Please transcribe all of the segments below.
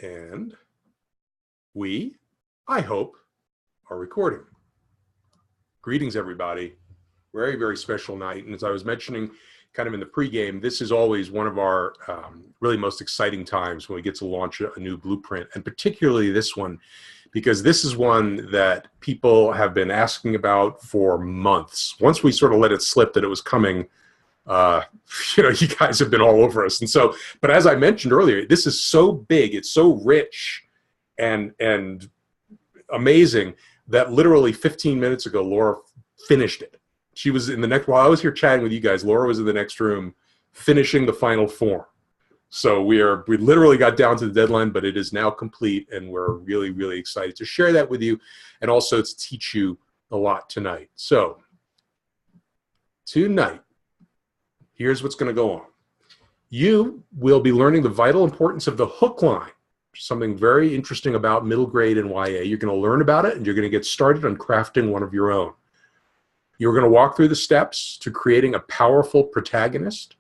And we, I hope, are recording. Greetings, everybody. Very, very special night. And as I was mentioning kind of in the pregame, this is always one of our really most exciting times when we get to launch a new blueprint, and particularly this one, because this is one that people have been asking about for months. Once we sort of let it slip that it was coming, you guys have been all over us. And so, but as I mentioned earlier, this is so big, it's so rich and amazing that literally 15 minutes ago, Laura finished it. She was in the next, while I was here chatting with you guys, Laura was in the next room finishing the final form. So we literally got down to the deadline, but it is now complete, and we're really, really excited to share that with you and also to teach you a lot tonight. So tonight, here's what's going to go on. You will be learning the vital importance of the hook line, something very interesting about middle grade and YA. You're going to learn about it, and you're going to get started on crafting one of your own. You're going to walk through the steps to creating a powerful protagonist,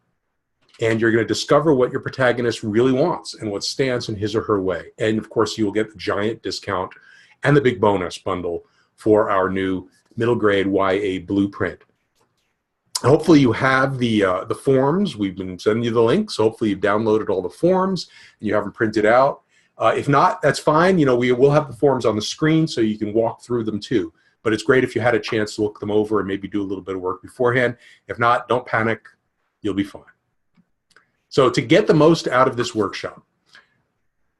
and you're going to discover what your protagonist really wants and what stands in his or her way. And of course, you will get the giant discount and the big bonus bundle for our new middle grade YA blueprint. Hopefully you have the forms. We've been sending you the links. Hopefully you've downloaded all the forms and you haven't printed out. If not, that's fine. We will have the forms on the screen so you can walk through them too. But it's great if you had a chance to look them over and maybe do a little bit of work beforehand. If not, don't panic. You'll be fine. So to get the most out of this workshop,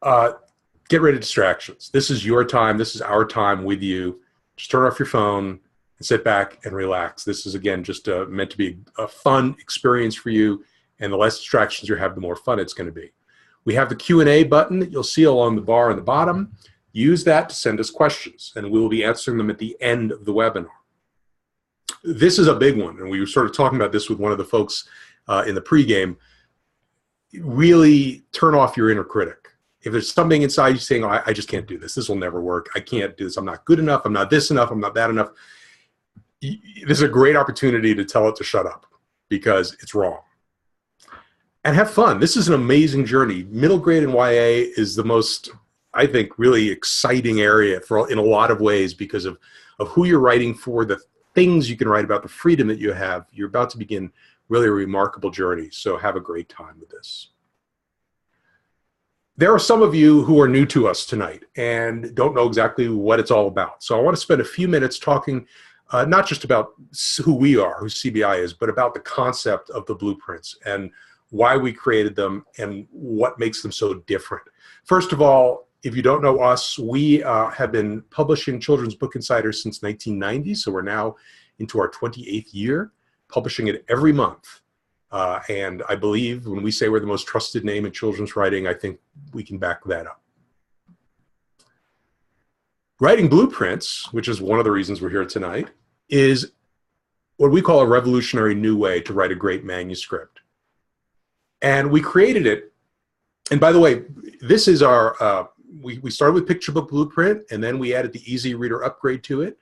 get rid of distractions. This is your time. This is our time with you. Just turn off your phone and sit back and relax. This is, again, just meant to be a fun experience for you. And the less distractions you have, the more fun it's going to be. We have the Q&A button that you'll see along the bar on the bottom. Use that to send us questions, and we will be answering them at the end of the webinar. This is a big one, and we were sort of talking about this with one of the folks in the pregame. Really turn off your inner critic. If there's something inside you saying, oh, I just can't do this. This will never work. I can't do this. I'm not good enough. I'm not this enough. I'm not that enough. This is a great opportunity to tell it to shut up because it's wrong. And have fun. This is an amazing journey. Middle grade and YA is the most, I think, really exciting area in a lot of ways because of who you're writing for, the things you can write about, the freedom that you have. You're about to begin really a remarkable journey. So have a great time with this. There are some of you who are new to us tonight and don't know exactly what it's all about. So I want to spend a few minutes talking not just about who we are, who CBI is, but about the concept of the blueprints and why we created them and what makes them so different. First of all, if you don't know us, we have been publishing Children's Book Insider since 1990, so we're now into our 28th year, publishing it every month. And I believe when we say we're the most trusted name in children's writing, I think we can back that up. Writing blueprints, which is one of the reasons we're here tonight, is what we call a revolutionary new way to write a great manuscript. And we created it. And by the way, this is our, we started with Picture Book Blueprint, and then we added the Easy Reader upgrade to it.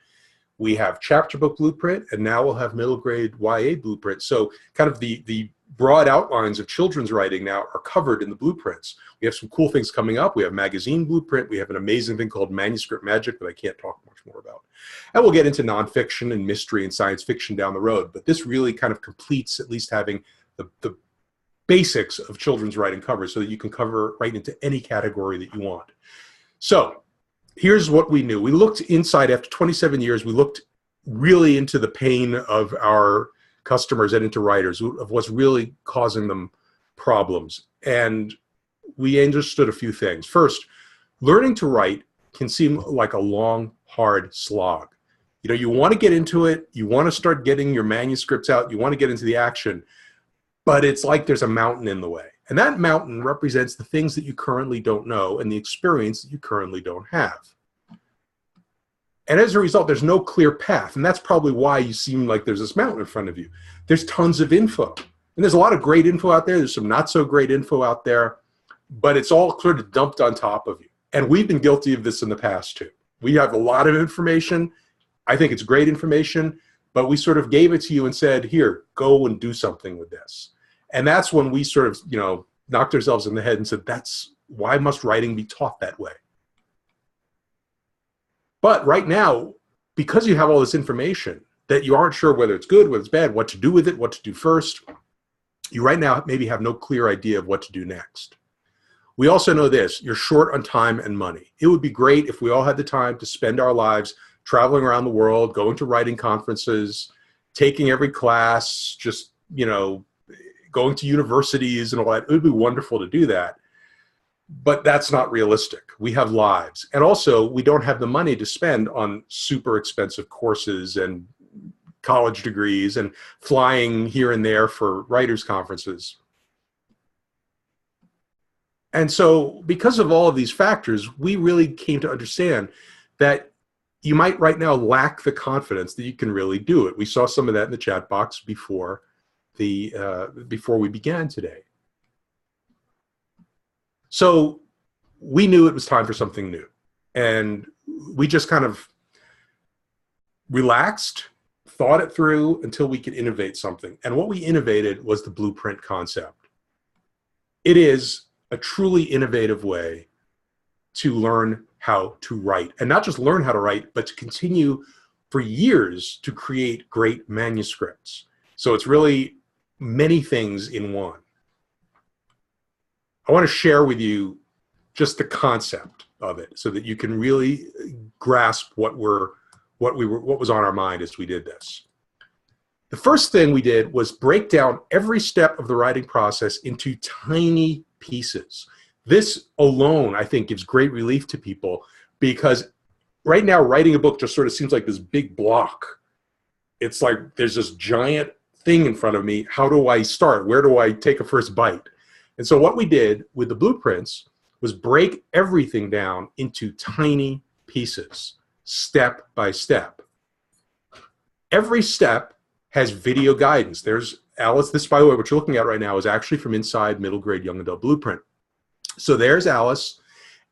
We have Chapter Book Blueprint, and now we'll have Middle Grade YA Blueprint. So kind of the broad outlines of children's writing now are covered in the blueprints. We have some cool things coming up. We have Magazine Blueprint. We have an amazing thing called Manuscript Magic that I can't talk much more about. And we'll get into nonfiction and mystery and science fiction down the road. But this really kind of completes at least having the basics of children's writing covered so that you can cover right into any category that you want. So here's what we knew. We looked inside after 27 years. We looked really into the pain of our customers and into writers, of what's really causing them problems. And we understood a few things. First, learning to write can seem like a long, hard slog. You want to get into it. You want to start getting your manuscripts out. You want to get into the action. But it's like there's a mountain in the way. And that mountain represents the things that you currently don't know and the experience that you currently don't have. And as a result, there's no clear path. And that's probably why you seem like there's this mountain in front of you. There's tons of info. And there's a lot of great info out there. There's some not so great info out there. But it's all sort of dumped on top of you. And we've been guilty of this in the past too. We have a lot of information. I think it's great information. But we sort of gave it to you and said, here, go and do something with this. And that's when we sort of, knocked ourselves in the head and said, that's why must writing be taught that way? But right now, because you have all this information that you aren't sure whether it's good, whether it's bad, what to do with it, what to do first, you right now maybe have no clear idea of what to do next. We also know this, you're short on time and money. It would be great if we all had the time to spend our lives traveling around the world, going to writing conferences, taking every class, just, you know, going to universities and all that. It would be wonderful to do that. But that's not realistic. We have lives. And also, we don't have the money to spend on super expensive courses and college degrees and flying here and there for writers' conferences. And so because of all of these factors, we really came to understand that you might right now lack the confidence that you can really do it. We saw some of that in the chat box before we began today. So we knew it was time for something new. And we just kind of relaxed, thought it through until we could innovate something. And what we innovated was the blueprint concept. It is a truly innovative way to learn how to write. And not just learn how to write, but to continue for years to create great manuscripts. So it's really many things in one. I want to share with you just the concept of it so that you can really grasp what was on our mind as we did this. The first thing we did was break down every step of the writing process into tiny pieces. This alone, I think, gives great relief to people because right now writing a book just sort of seems like this big block. It's like there's this giant thing in front of me. How do I start? Where do I take a first bite? And so what we did with the blueprints was break everything down into tiny pieces, step by step. Every step has video guidance. There's Alice. This, by the way, what you're looking at right now is actually from inside Middle Grade Young Adult Blueprint. So there's Alice,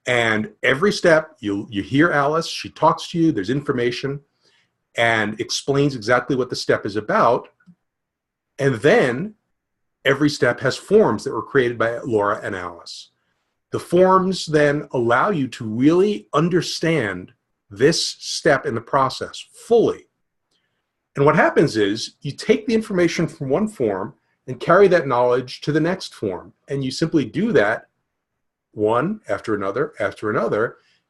and every step you hear Alice. She talks to you. There's information and explains exactly what the step is about. And then every step has forms that were created by Laura and Alice. The forms then allow you to really understand this step in the process fully. And what happens is you take the information from one form and carry that knowledge to the next form. And you simply do that one after another,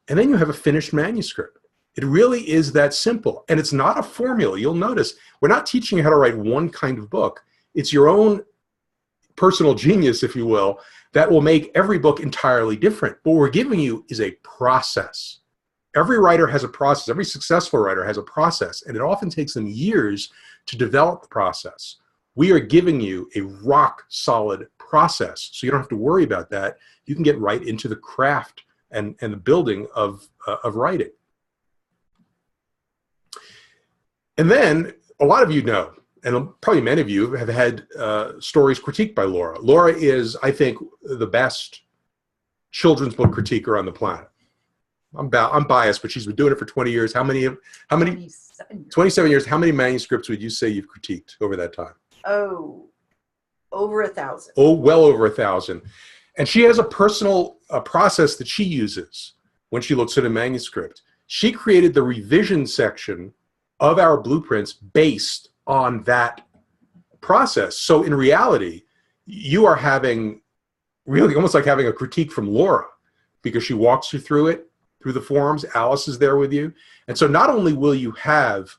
and then you have a finished manuscript. It really is that simple. And it's not a formula. You'll notice we're not teaching you how to write one kind of book. It's your own personal genius, if you will, that will make every book entirely different. What we're giving you is a process. Every writer has a process. Every successful writer has a process, and it often takes them years to develop the process. We are giving you a rock-solid process, so you don't have to worry about that. You can get right into the craft and the building of writing. And then, a lot of you know, and probably many of you have had stories critiqued by Laura. Laura is, I think, the best children's book critiquer on the planet. I'm biased, but she's been doing it for 20 years. How many? 27 years. How many manuscripts would you say you've critiqued over that time? Oh, over 1,000. Oh, well over 1,000. And she has a personal process that she uses when she looks at a manuscript. She created the revision section of our blueprints based on that process. So in reality, you are having really almost like having a critique from Laura, because she walks you through it, through the forms. Alice is there with you. And so not only will you have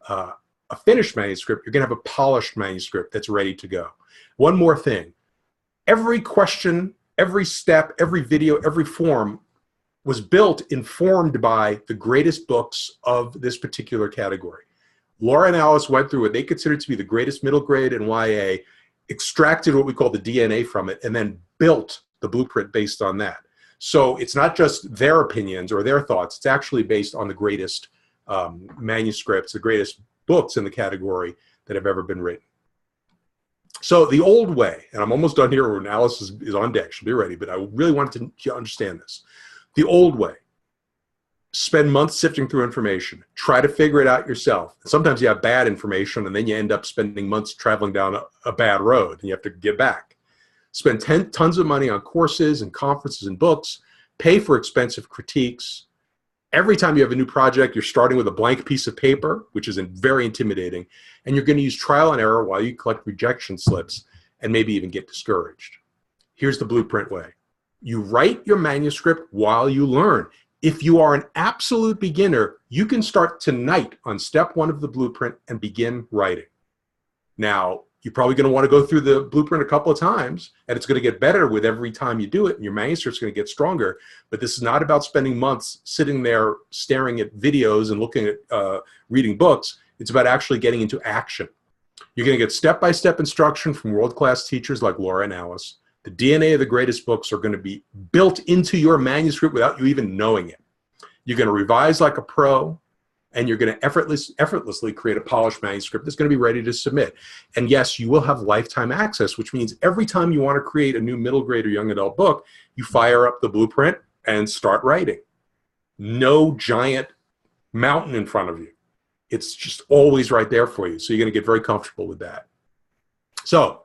a finished manuscript, you're going to have a polished manuscript that's ready to go. One more thing. Every question, every step, every video, every form was built, informed by the greatest books of this particular category. Laura and Alice went through what they considered to be the greatest middle grade and YA, extracted what we call the DNA from it, and then built the blueprint based on that. So it's not just their opinions or their thoughts. It's actually based on the greatest manuscripts, the greatest books in the category that have ever been written. So the old way, and I'm almost done here when Alice is on deck. She'll be ready, but I really wanted to understand this. The old way, spend months sifting through information. Try to figure it out yourself. Sometimes you have bad information, and then you end up spending months traveling down a bad road, and you have to get back. spend tons of money on courses and conferences and books, pay for expensive critiques. Every time you have a new project, you're starting with a blank piece of paper, which is very intimidating, and you're going to use trial and error while you collect rejection slips and maybe even get discouraged. Here's the blueprint way. You write your manuscript while you learn. If you are an absolute beginner, you can start tonight on step 1 of the blueprint and begin writing. Now, you're probably going to want to go through the blueprint a couple of times, and it's going to get better with every time you do it, and your manuscript's going to get stronger. But this is not about spending months sitting there staring at videos and looking at reading books. It's about actually getting into action. You're going to get step-by-step instruction from world-class teachers like Laura and Alice. The DNA of the greatest books are going to be built into your manuscript without you even knowing it. You're going to revise like a pro, and you're going to effortlessly create a polished manuscript that's going to be ready to submit. And yes, you will have lifetime access, which means every time you want to create a new middle grade or young adult book, you fire up the blueprint and start writing. No giant mountain in front of you. It's just always right there for you. So you're going to get very comfortable with that. So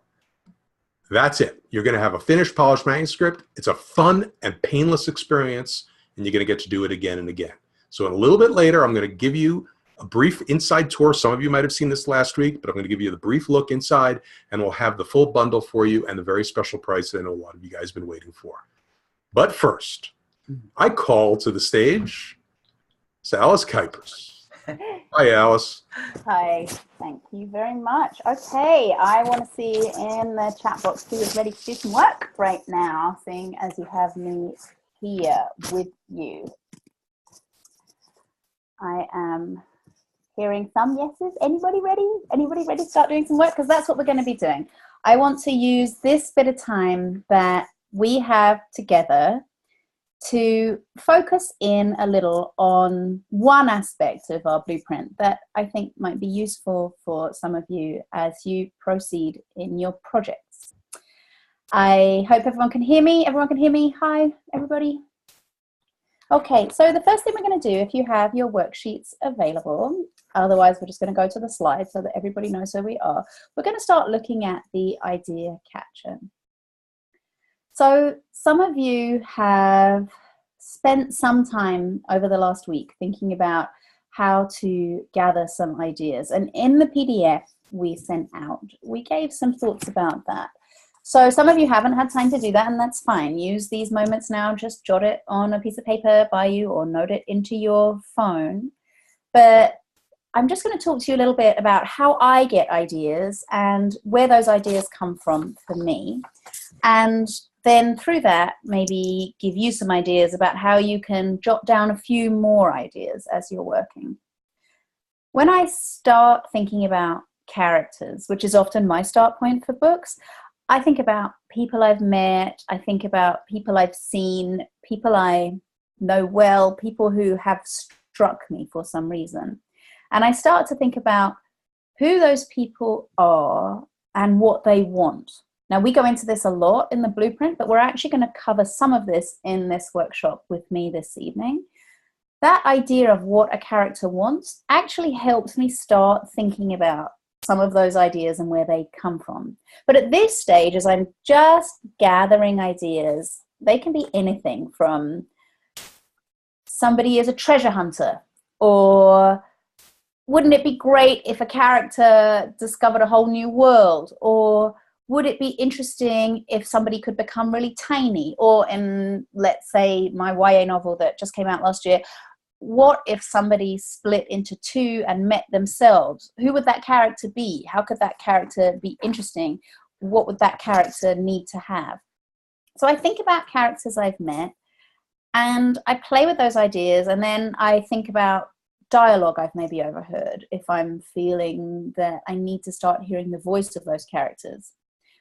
that's it. You're going to have a finished, polished manuscript. It's a fun and painless experience, and you're going to get to do it again and again. So a little bit later, I'm going to give you a brief inside tour. Some of you might have seen this last week, but I'm going to give you the brief look inside, and we'll have the full bundle for you and the very special price that I know a lot of you guys have been waiting for. But first, I call to the stage Alice Kuipers. Hi, Alice. Hi, thank you very much. Okay, I want to see in the chat box who is ready to do some work right now, seeing as you have me here with you. I am hearing some yeses. Anybody ready? Anybody ready to start doing some work? Because that's what we're going to be doing. I want to use this bit of time that we have together to focus in a little on one aspect of our blueprint that I think might be useful for some of you as you proceed in your projects. I hope everyone can hear me. Everyone can hear me? Hi, everybody. Okay, so the first thing we're going to do, if you have your worksheets available, otherwise we're just going to go to the slide so that everybody knows where we are. We're going to start looking at the idea catcher. So some of you have spent some time over the last week thinking about how to gather some ideas. And in the PDF we sent out, we gave some thoughts about that. So some of you haven't had time to do that, and that's fine. Use these moments now, just jot it on a piece of paper by you or note it into your phone. But I'm just going to talk to you a little bit about how I get ideas and where those ideas come from for me. And then through that, maybe give you some ideas about how you can jot down a few more ideas as you're working. When I start thinking about characters, which is often my start point for books, I think about people I've met, I think about people I've seen, people I know well, people who have struck me for some reason. And I start to think about who those people are and what they want. Now, we go into this a lot in the blueprint, but we're actually going to cover some of this in this workshop with me this evening. That idea of what a character wants actually helps me start thinking about some of those ideas and where they come from. But at this stage, as I'm just gathering ideas, they can be anything from somebody is a treasure hunter, or wouldn't it be great if a character discovered a whole new world, or would it be interesting if somebody could become really tiny, or in, let's say, my YA novel that just came out last year, what if somebody split into two and met themselves? Who would that character be? How could that character be interesting? What would that character need to have? So I think about characters I've met, and I play with those ideas, and then I think about dialogue I've maybe overheard if I'm feeling that I need to start hearing the voice of those characters.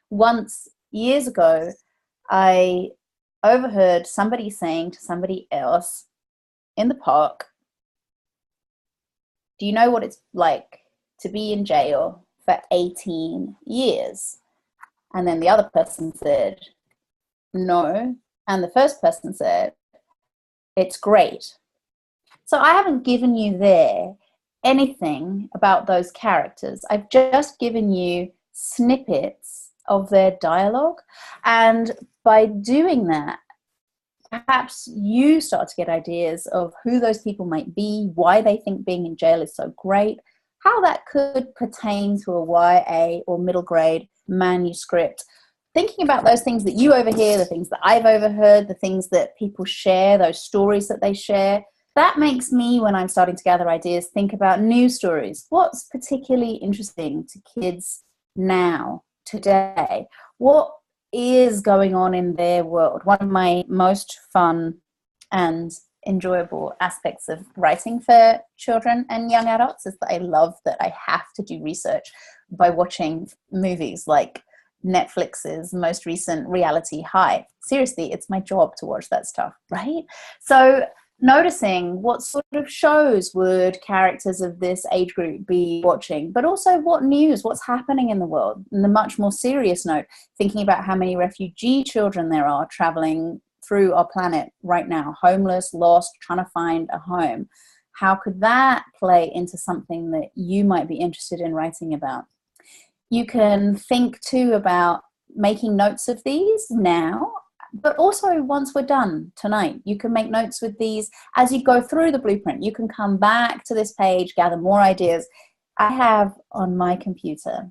Once, years ago, I overheard somebody saying to somebody else in the park, "Do you know what it's like to be in jail for 18 years? And then the other person said, "No." And the first person said, "It's great." So I haven't given you there anything about those characters. I've just given you snippets of their dialogue. And by doing that, perhaps you start to get ideas of who those people might be, why they think being in jail is so great, how that could pertain to a YA or middle grade manuscript. Thinking about those things that you overhear, the things that I've overheard, the things that people share, those stories that they share, that makes me, when I'm starting to gather ideas, think about news stories. What's particularly interesting to kids now, today? What is going on in their world? One of my most fun and enjoyable aspects of writing for children and young adults is that I love that I have to do research by watching movies like Netflix's most recent Reality High. Seriously, it's my job to watch that stuff, right? So noticing what sort of shows would characters of this age group be watching, but also what news, what's happening in the world. And the much more serious note, thinking about how many refugee children there are traveling through our planet right now, homeless, lost, trying to find a home. How could that play into something that you might be interested in writing about? You can think too about making notes of these now, but also once we're done tonight. You can make notes with these as you go through the blueprint. You can come back to this page, gather more ideas. I have on my computer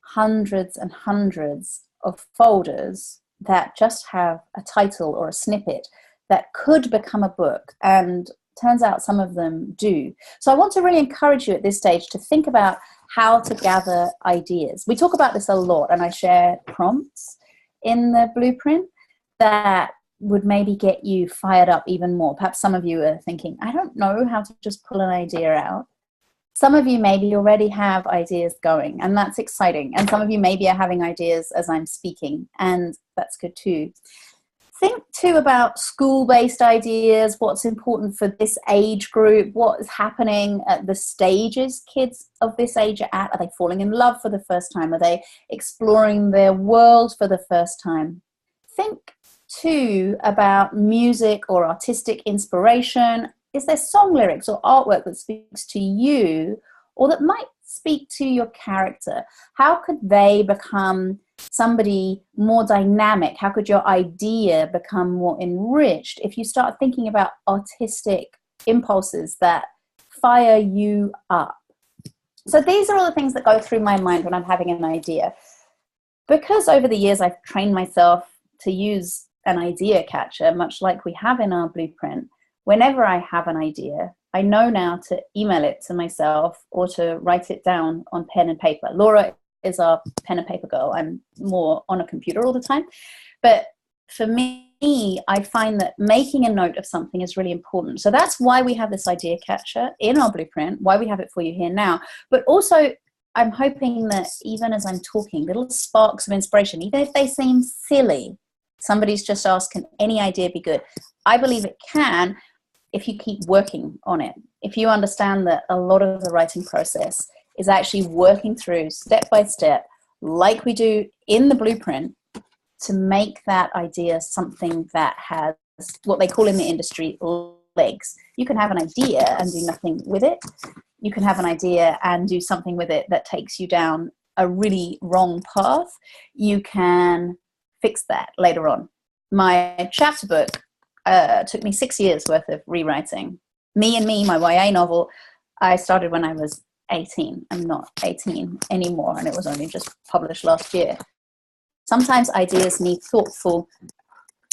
hundreds and hundreds of folders that just have a title or a snippet that could become a book, and turns out some of them do. So I want to really encourage you at this stage to think about how to gather ideas. We talk about this a lot, and I share prompts in the blueprint that would maybe get you fired up even more. Perhaps some of you are thinking, I don't know how to just pull an idea out. Some of you maybe already have ideas going, and that's exciting. And some of you maybe are having ideas as I'm speaking, and that's good too. Think too about school-based ideas, what's important for this age group, what is happening at the stages kids of this age are at. Are they falling in love for the first time? Are they exploring their world for the first time? Think too about music or artistic inspiration. Is there song lyrics or artwork that speaks to you or that might speak to your character? How could they become somebody more dynamic? How could your idea become more enriched if you start thinking about artistic impulses that fire you up? So these are all the things that go through my mind when I'm having an idea. Because over the years I've trained myself to use an idea catcher, much like we have in our blueprint. Whenever I have an idea, I know now to email it to myself or to write it down on pen and paper. Laura is our pen and paper girl. I'm more on a computer all the time. But for me, I find that making a note of something is really important. So that's why we have this idea catcher in our blueprint, why we have it for you here now. But also, I'm hoping that even as I'm talking, little sparks of inspiration, even if they seem silly, somebody's just asked, can any idea be good? I believe it can if you keep working on it. If you understand that a lot of the writing process is actually working through step by step, like we do in the blueprint, to make that idea something that has what they call in the industry legs. You can have an idea and do nothing with it. You can have an idea and do something with it that takes you down a really wrong path. You can fix that later on. My chapter book took me 6 years worth of rewriting. Me and Me, my YA novel, I started when I was 18. I'm not 18 anymore, and it was only just published last year. Sometimes ideas need thoughtful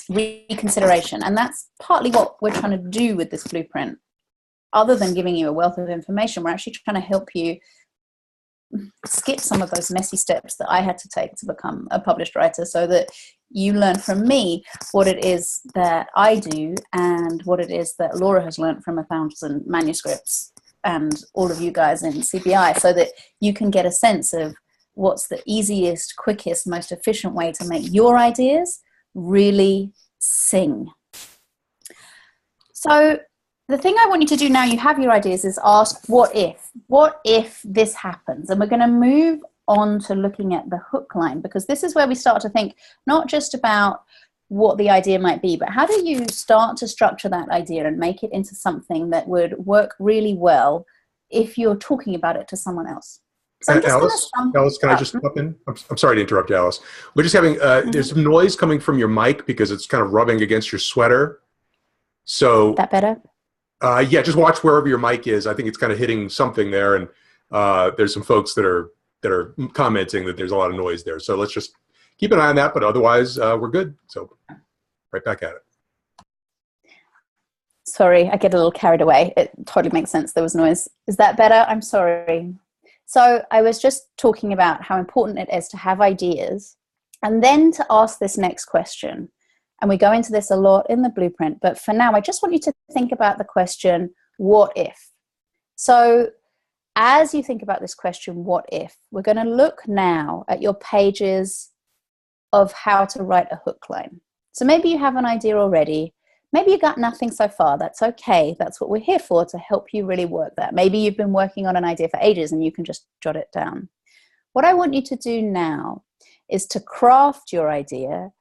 reconsideration, and that's partly what we're trying to do with this blueprint. Other than giving you a wealth of information, we're actually trying to help you skip some of those messy steps that I had to take to become a published writer, so that you learn from me what it is that I do and what it is that Laura has learned from 1,000 manuscripts and all of you guys in CBI, so that you can get a sense of what's the easiest, quickest, most efficient way to make your ideas really sing. So the thing I want you to do now, you have your ideas, is ask, what if this happens? And we're going to move on to looking at the hook line, because this is where we start to think not just about what the idea might be, but how do you start to structure that idea and make it into something that would work really well if you're talking about it to someone else. So I'm just going to Alice, sum Alice, can I up. just pop in? I'm sorry to interrupt you, Alice. We're just having, there's some noise coming from your mic because it's kind of rubbing against your sweater. So, That better? yeah, just watch wherever your mic is. I think it's kind of hitting something there, and there's some folks that are commenting that there's a lot of noise there. So let's just keep an eye on that, but otherwise we're good. So right back at it. Sorry, I get a little carried away. It totally makes sense. There was noise. Is that better? I'm sorry. So I was just talking about how important it is to have ideas and then to ask this next question. And we go into this a lot in the blueprint, but for now, I just want you to think about the question, what if? So as you think about this question, what if, we're going to look now at your pages of how to write a hook line. So maybe you have an idea already. Maybe you got nothing so far. That's okay. That's what we're here for, to help you really work that. Maybe you've been working on an idea for ages and you can just jot it down. What I want you to do now is to craft your idea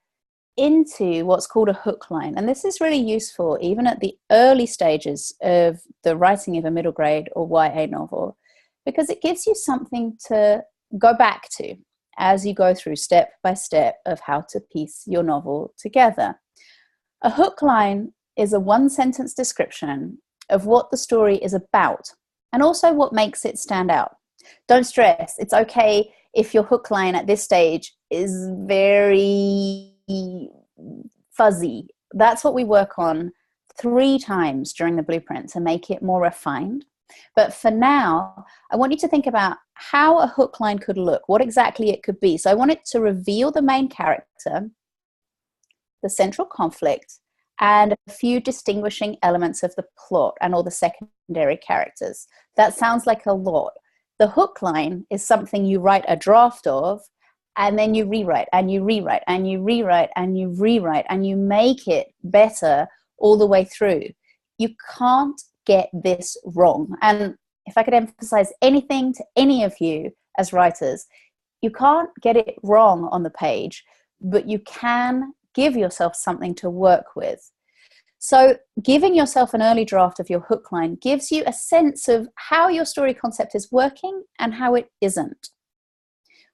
into what's called a hook line. And this is really useful even at the early stages of the writing of a middle grade or YA novel, because it gives you something to go back to as you go through step by step of how to piece your novel together. A hook line is a one-sentence description of what the story is about and also what makes it stand out. Don't stress. It's okay if your hook line at this stage is very fuzzy. That's what we work on 3 times during the blueprint to make it more refined. But for now, I want you to think about how a hook line could look, what exactly it could be. So I want it to reveal the main character, the central conflict, and a few distinguishing elements of the plot and all the secondary characters. That sounds like a lot. The hook line is something you write a draft of, and then you rewrite, and you rewrite, and you rewrite, and you rewrite, and you make it better all the way through. You can't get this wrong. And if I could emphasize anything to any of you as writers, you can't get it wrong on the page, but you can give yourself something to work with. So giving yourself an early draft of your hook line gives you a sense of how your story concept is working and how it isn't.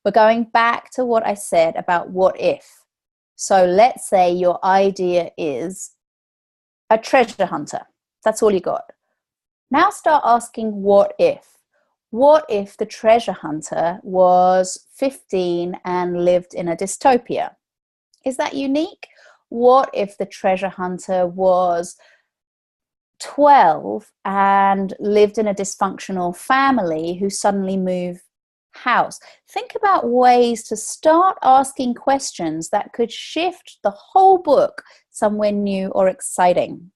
We're going back to what I said about what if. So let's say your idea is a treasure hunter. That's all you got. Now start asking what if. What if the treasure hunter was 15 and lived in a dystopia? Is that unique? What if the treasure hunter was 12 and lived in a dysfunctional family who suddenly moved house? Think about ways to start asking questions that could shift the whole book somewhere new or exciting.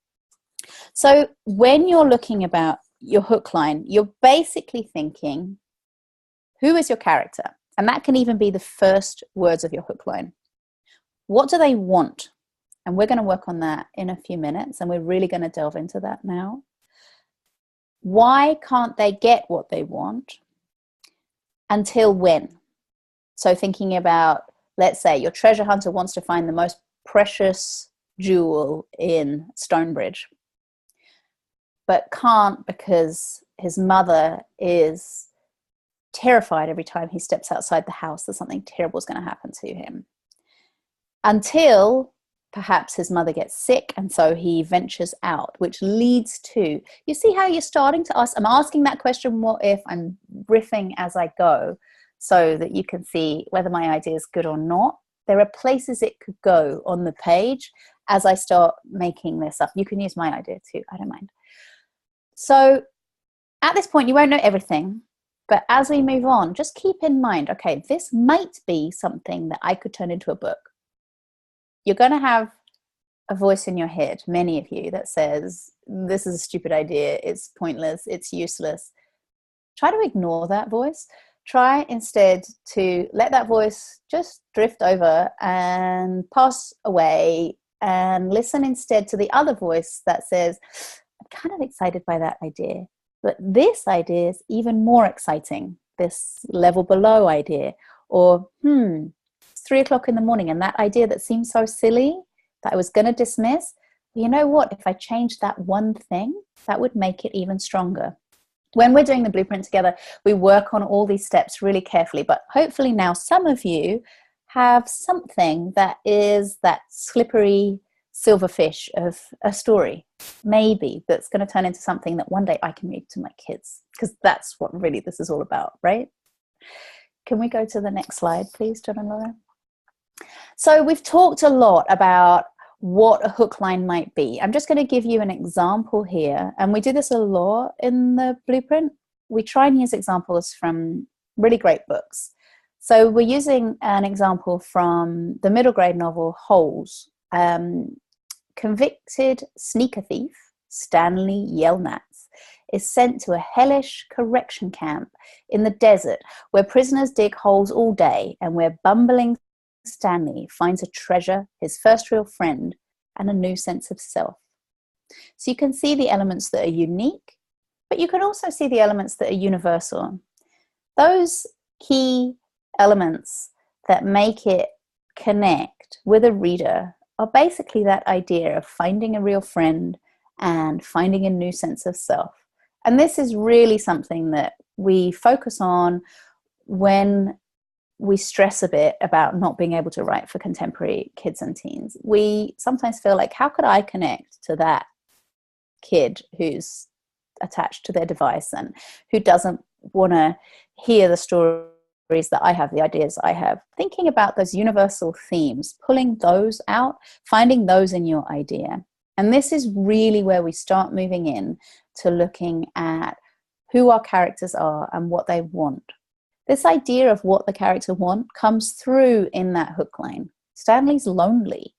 So when you're looking about your hook line, you're basically thinking, who is your character? And that can even be the first words of your hook line. What do they want? And we're going to work on that in a few minutes, and we're really going to delve into that now. Why can't they get what they want? Until when? So thinking about, let's say your treasure hunter wants to find the most precious jewel in Stonebridge, but can't because his mother is terrified every time he steps outside the house that something terrible is going to happen to him. Until perhaps his mother gets sick and so he ventures out, which leads to, you see how you're starting to ask, I'm asking that question, what if, I'm riffing as I go so that you can see whether my idea is good or not. There are places it could go on the page as I start making this up. You can use my idea too, I don't mind. So at this point, you won't know everything, but as we move on, just keep in mind, okay, this might be something that I could turn into a book. You're going to have a voice in your head, many of you, that says, this is a stupid idea, it's pointless, it's useless. Try to ignore that voice. Try instead to let that voice just drift over and pass away, and listen instead to the other voice that says, I'm kind of excited by that idea, but this idea is even more exciting, this level below idea. Or, it's 3 o'clock in the morning and that idea that seems so silly that I was going to dismiss, you know what, if I changed that one thing, that would make it even stronger. When we're doing the blueprint together, we work on all these steps really carefully, but hopefully now some of you have something that is that slippery silverfish of a story, maybe, that's going to turn into something that one day I can read to my kids, because that's what really this is all about, right? Can we go to the next slide, please, John and Laura? So we've talked a lot about what a hook line might be. I'm just going to give you an example here, and we do this a lot in the blueprint. We try and use examples from really great books. So we're using an example from the middle grade novel Holes. Convicted sneaker thief Stanley Yelnats is sent to a hellish correction camp in the desert where prisoners dig holes all day, and where bumbling Stanley finds a treasure, his first real friend, and a new sense of self. So you can see the elements that are unique, but you can also see the elements that are universal. Those key elements that make it connect with a reader are basically that idea of finding a real friend and finding a new sense of self. And this is really something that we focus on when we stress a bit about not being able to write for contemporary kids and teens. We sometimes feel like, how could I connect to that kid who's attached to their device and who doesn't want to hear the stories that I have, the ideas I have? Thinking about those universal themes, pulling those out, finding those in your idea. And this is really where we start moving in to looking at who our characters are and what they want. This idea of what the character wants comes through in that hook line. Stanley's lonely.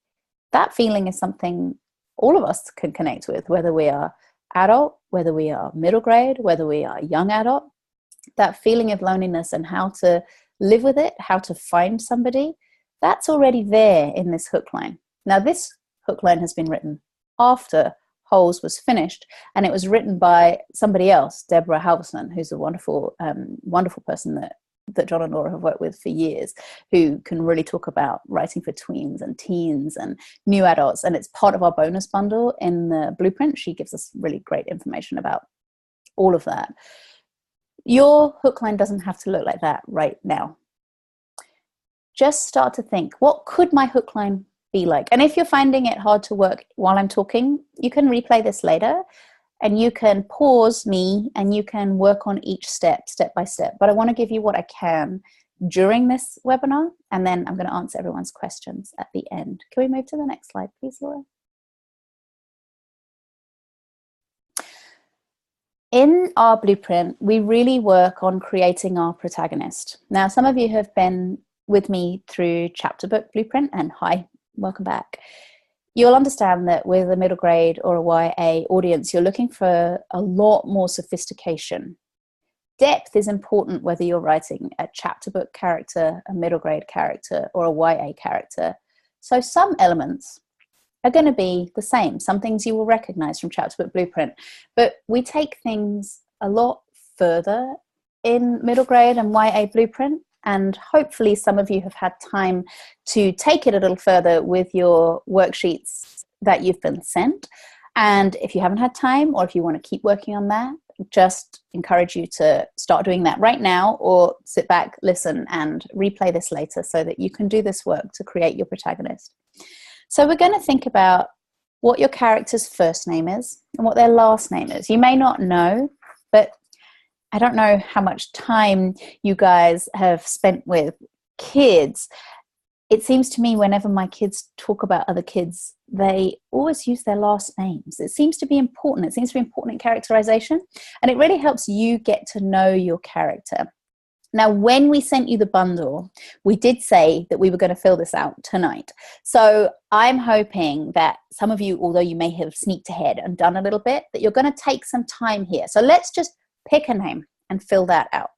That feeling is something all of us can connect with, whether we are adult, whether we are middle grade, whether we are young adult. That feeling of loneliness and how to live with it, how to find somebody, that's already there in this hook line. Now, this hook line has been written after Holes was finished, and it was written by somebody else, Deborah Halverson, who's a wonderful, wonderful person that John and Laura have worked with for years, who can really talk about writing for tweens and teens and new adults. And it's part of our bonus bundle in the blueprint. She gives us really great information about all of that. Your hook line doesn't have to look like that right now. Just start to think, what could my hook line be like? And if you're finding it hard to work while I'm talking, you can replay this later and you can pause me and you can work on each step by step. But I want to give you what I can during this webinar, and then I'm going to answer everyone's questions at the end. Can we move to the next slide, please, Laura? In our blueprint, we really work on creating our protagonist. Now, some of you have been with me through chapter book blueprint, and hi, welcome back. You'll understand that with a middle grade or a YA audience, you're looking for a lot more sophistication. Depth is important whether you're writing a chapter book character, a middle grade character, or a YA character. So some elements are going to be the same. Some things you will recognize from chapter book blueprint, but we take things a lot further in middle grade and YA blueprint, and hopefully some of you have had time to take it a little further with your worksheets that you've been sent. And if you haven't had time, or if you want to keep working on that, just encourage you to start doing that right now, or sit back, listen, and replay this later so that you can do this work to create your protagonist. So we're going to think about what your character's first name is and what their last name is. You may not know, but I don't know how much time you guys have spent with kids. It seems to me whenever my kids talk about other kids, they always use their last names. It seems to be important. It seems to be important in characterization, and it really helps you get to know your character. Now, when we sent you the bundle, we did say that we were going to fill this out tonight. So I'm hoping that some of you, although you may have sneaked ahead and done a little bit, that you're going to take some time here. So let's just pick a name and fill that out.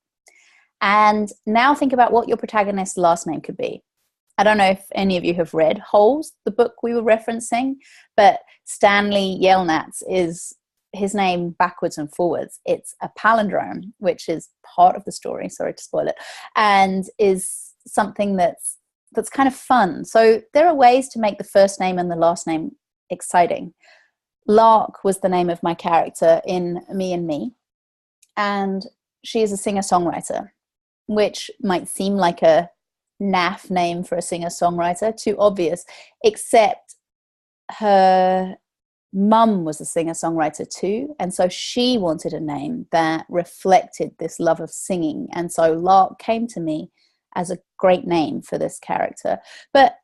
And now think about what your protagonist's last name could be. I don't know if any of you have read Holes, the book we were referencing, but Stanley Yelnats is his name backwards and forwards. It's a palindrome, which is part of the story, sorry to spoil it, and is something that's kind of fun. So there are ways to make the first name and the last name exciting. Launc was the name of my character in Me and Me. and she is a singer-songwriter, which might seem like a naff name for a singer-songwriter, too obvious, except her mum was a singer-songwriter too, and so she wanted a name that reflected this love of singing, and so Launc came to me as a great name for this character. But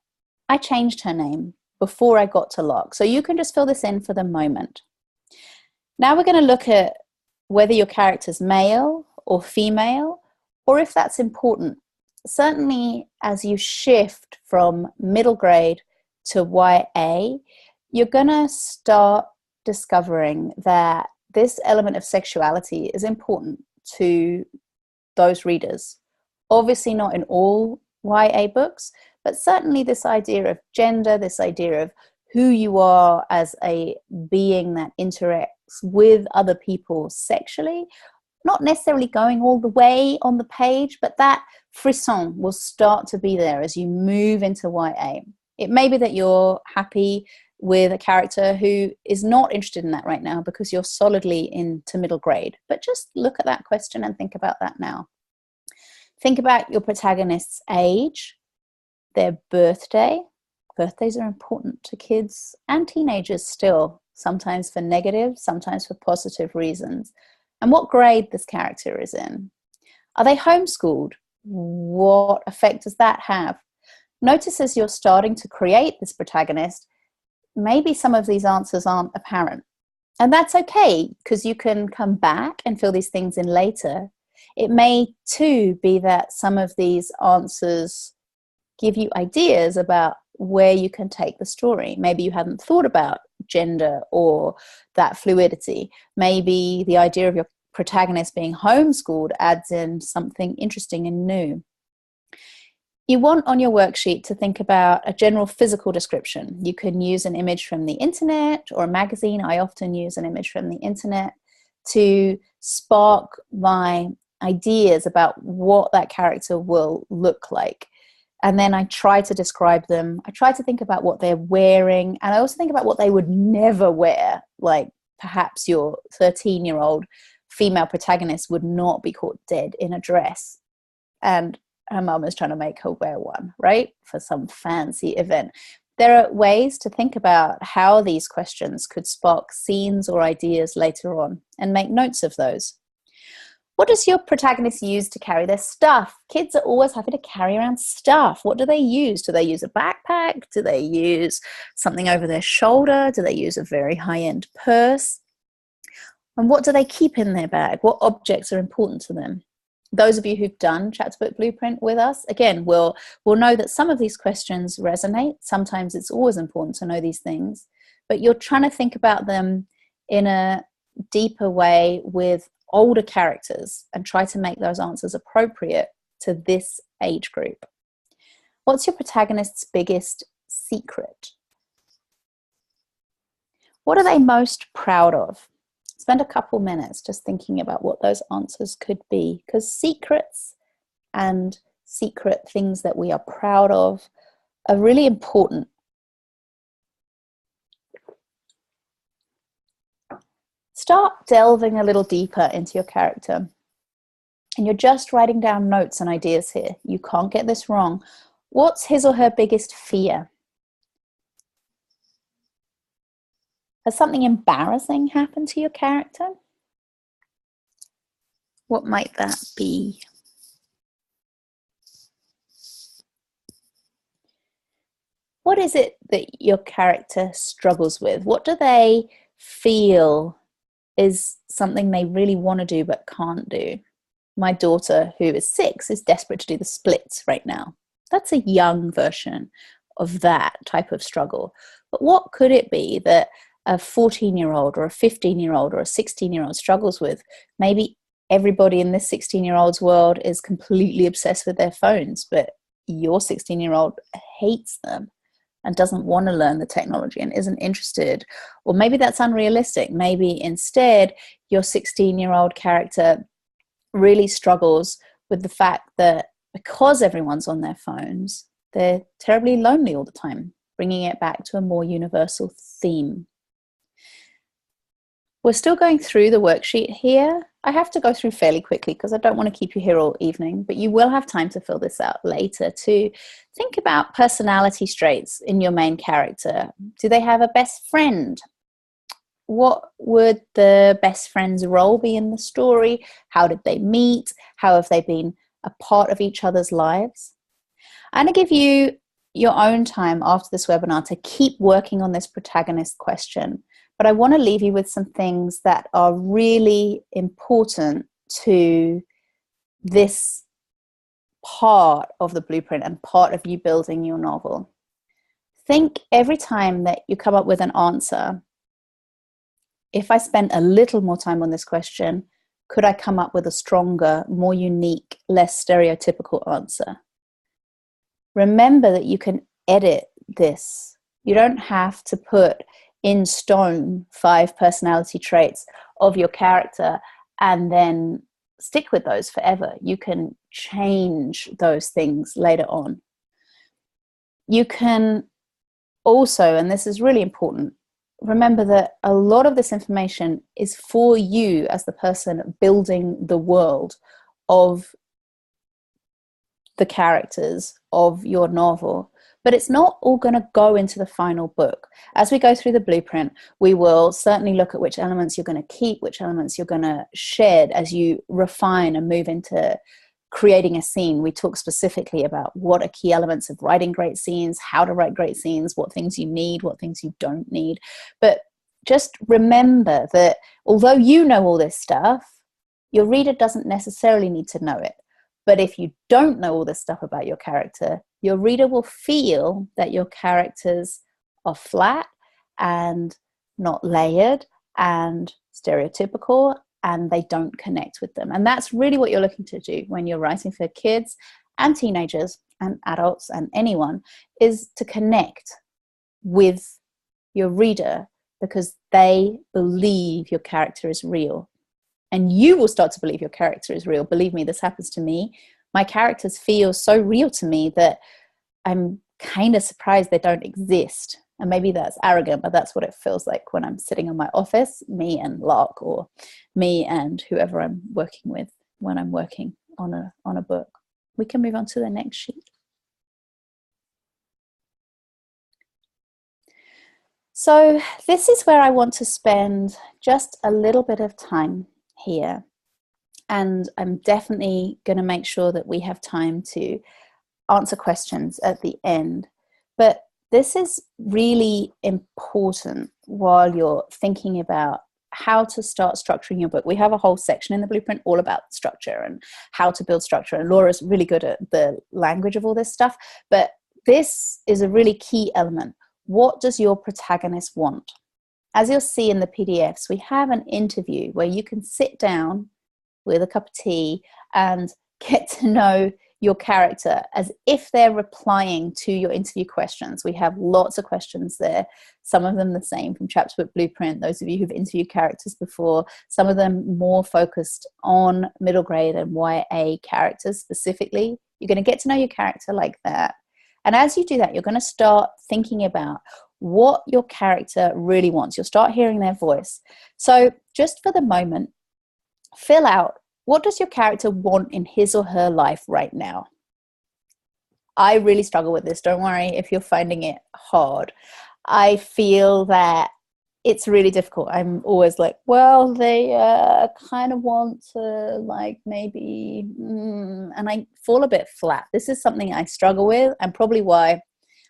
I changed her name before I got to Launc, so you can just fill this in for the moment. Now we're going to look at whether your character's male or female, or if that's important. Certainly as you shift from middle grade to YA, you're going to start discovering that this element of sexuality is important to those readers. Obviously not in all YA books, but certainly this idea of gender, this idea of who you are as a being that interacts with other people sexually, not necessarily going all the way on the page, but that frisson will start to be there as you move into YA. It may be that you're happy with a character who is not interested in that right now because you're solidly into middle grade, but just look at that question and think about that now. Think about your protagonist's age, their birthday. Birthdays are important to kids and teenagers still, sometimes for negative, sometimes for positive reasons. And what grade this character is in. Are they homeschooled? What effect does that have? Notice as you're starting to create this protagonist, maybe some of these answers aren't apparent. And that's okay, because you can come back and fill these things in later. It may too be that some of these answers give you ideas about where you can take the story. Maybe you hadn't thought about gender or that fluidity. Maybe the idea of your protagonist being homeschooled adds in something interesting and new. You want on your worksheet to think about a general physical description. You can use an image from the internet or a magazine. I often use an image from the internet to spark my ideas about what that character will look like. And then I try to describe them. I try to think about what they're wearing. And I also think about what they would never wear. Like perhaps your 13-year-old female protagonist would not be caught dead in a dress. And her mum is trying to make her wear one, right? For some fancy event. There are ways to think about how these questions could spark scenes or ideas later on, and make notes of those. What does your protagonist use to carry their stuff? Kids are always happy to carry around stuff. What do they use? Do they use a backpack? Do they use something over their shoulder? Do they use a very high-end purse? And what do they keep in their bag? What objects are important to them? Those of you who've done Chapter Book Blueprint with us, again, will know that some of these questions resonate. Sometimes it's always important to know these things, but you're trying to think about them in a deeper way with older characters and try to make those answers appropriate to this age group. What's your protagonist's biggest secret? What are they most proud of? Spend a couple minutes just thinking about what those answers could be, because secrets and secret things that we are proud of are really important. Start delving a little deeper into your character. And you're just writing down notes and ideas here. You can't get this wrong. What's his or her biggest fear? Has something embarrassing happened to your character? What might that be? What is it that your character struggles with? What do they feel is something they really want to do but can't do? My daughter, who is 6, is desperate to do the splits right now. That's a young version of that type of struggle. But what could it be that a 14-year-old or a 15-year-old or a 16-year-old struggles with? Maybe everybody in this 16-year-old's world is completely obsessed with their phones, but your 16-year-old hates them and doesn't want to learn the technology and isn't interested. Or maybe that's unrealistic. Maybe instead your 16-year-old character really struggles with the fact that because everyone's on their phones, they're terribly lonely all the time, bringing it back to a more universal theme. We're still going through the worksheet here. I have to go through fairly quickly because I don't want to keep you here all evening, but you will have time to fill this out later to think about personality traits in your main character. Do they have a best friend? What would the best friend's role be in the story? How did they meet? How have they been a part of each other's lives? I'm going to give you your own time after this webinar to keep working on this protagonist question. But I want to leave you with some things that are really important to this part of the blueprint and part of you building your novel. Think every time that you come up with an answer, if I spent a little more time on this question, could I come up with a stronger, more unique, less stereotypical answer? Remember that you can edit this. You don't have to put in stone 5 personality traits of your character and then stick with those forever. You can change those things later on. You can also, and this is really important, remember that a lot of this information is for you as the person building the world of the characters of your novel. But it's not all going to go into the final book. As we go through the blueprint, we will certainly look at which elements you're going to keep, which elements you're going to shed as you refine and move into creating a scene. We talk specifically about what are key elements of writing great scenes, how to write great scenes, what things you need, what things you don't need. But just remember that although you know all this stuff, your reader doesn't necessarily need to know it. But if you don't know all this stuff about your character, your reader will feel that your characters are flat and not layered and stereotypical, and they don't connect with them. And that's really what you're looking to do when you're writing for kids and teenagers and adults and anyone, is to connect with your reader because they believe your character is real. And you will start to believe your character is real. Believe me, this happens to me. My characters feel so real to me that I'm kind of surprised they don't exist. And maybe that's arrogant, but that's what it feels like when I'm sitting in my office, me and Launc, or me and whoever I'm working with when I'm working on a book. We can move on to the next sheet. So this is where I want to spend just a little bit of time here. And I'm definitely going to make sure that we have time to answer questions at the end. But this is really important while you're thinking about how to start structuring your book. We have a whole section in the blueprint all about structure and how to build structure. And Laura's really good at the language of all this stuff. But this is a really key element. What does your protagonist want? As you'll see in the PDFs, we have an interview where you can sit down with a cup of tea and get to know your character as if they're replying to your interview questions. We have lots of questions there, some of them the same from Chapter Book Blueprint, those of you who've interviewed characters before, some of them more focused on middle grade and YA characters specifically. You're going to get to know your character like that. And as you do that, you're going to start thinking about what your character really wants. You'll start hearing their voice. So just for the moment, fill out, what does your character want in his or her life right now? I really struggle with this. Don't worry if you're finding it hard. I feel that it's really difficult. I'm always like, well, they kind of want to like maybe, and I fall a bit flat. This is something I struggle with, and probably why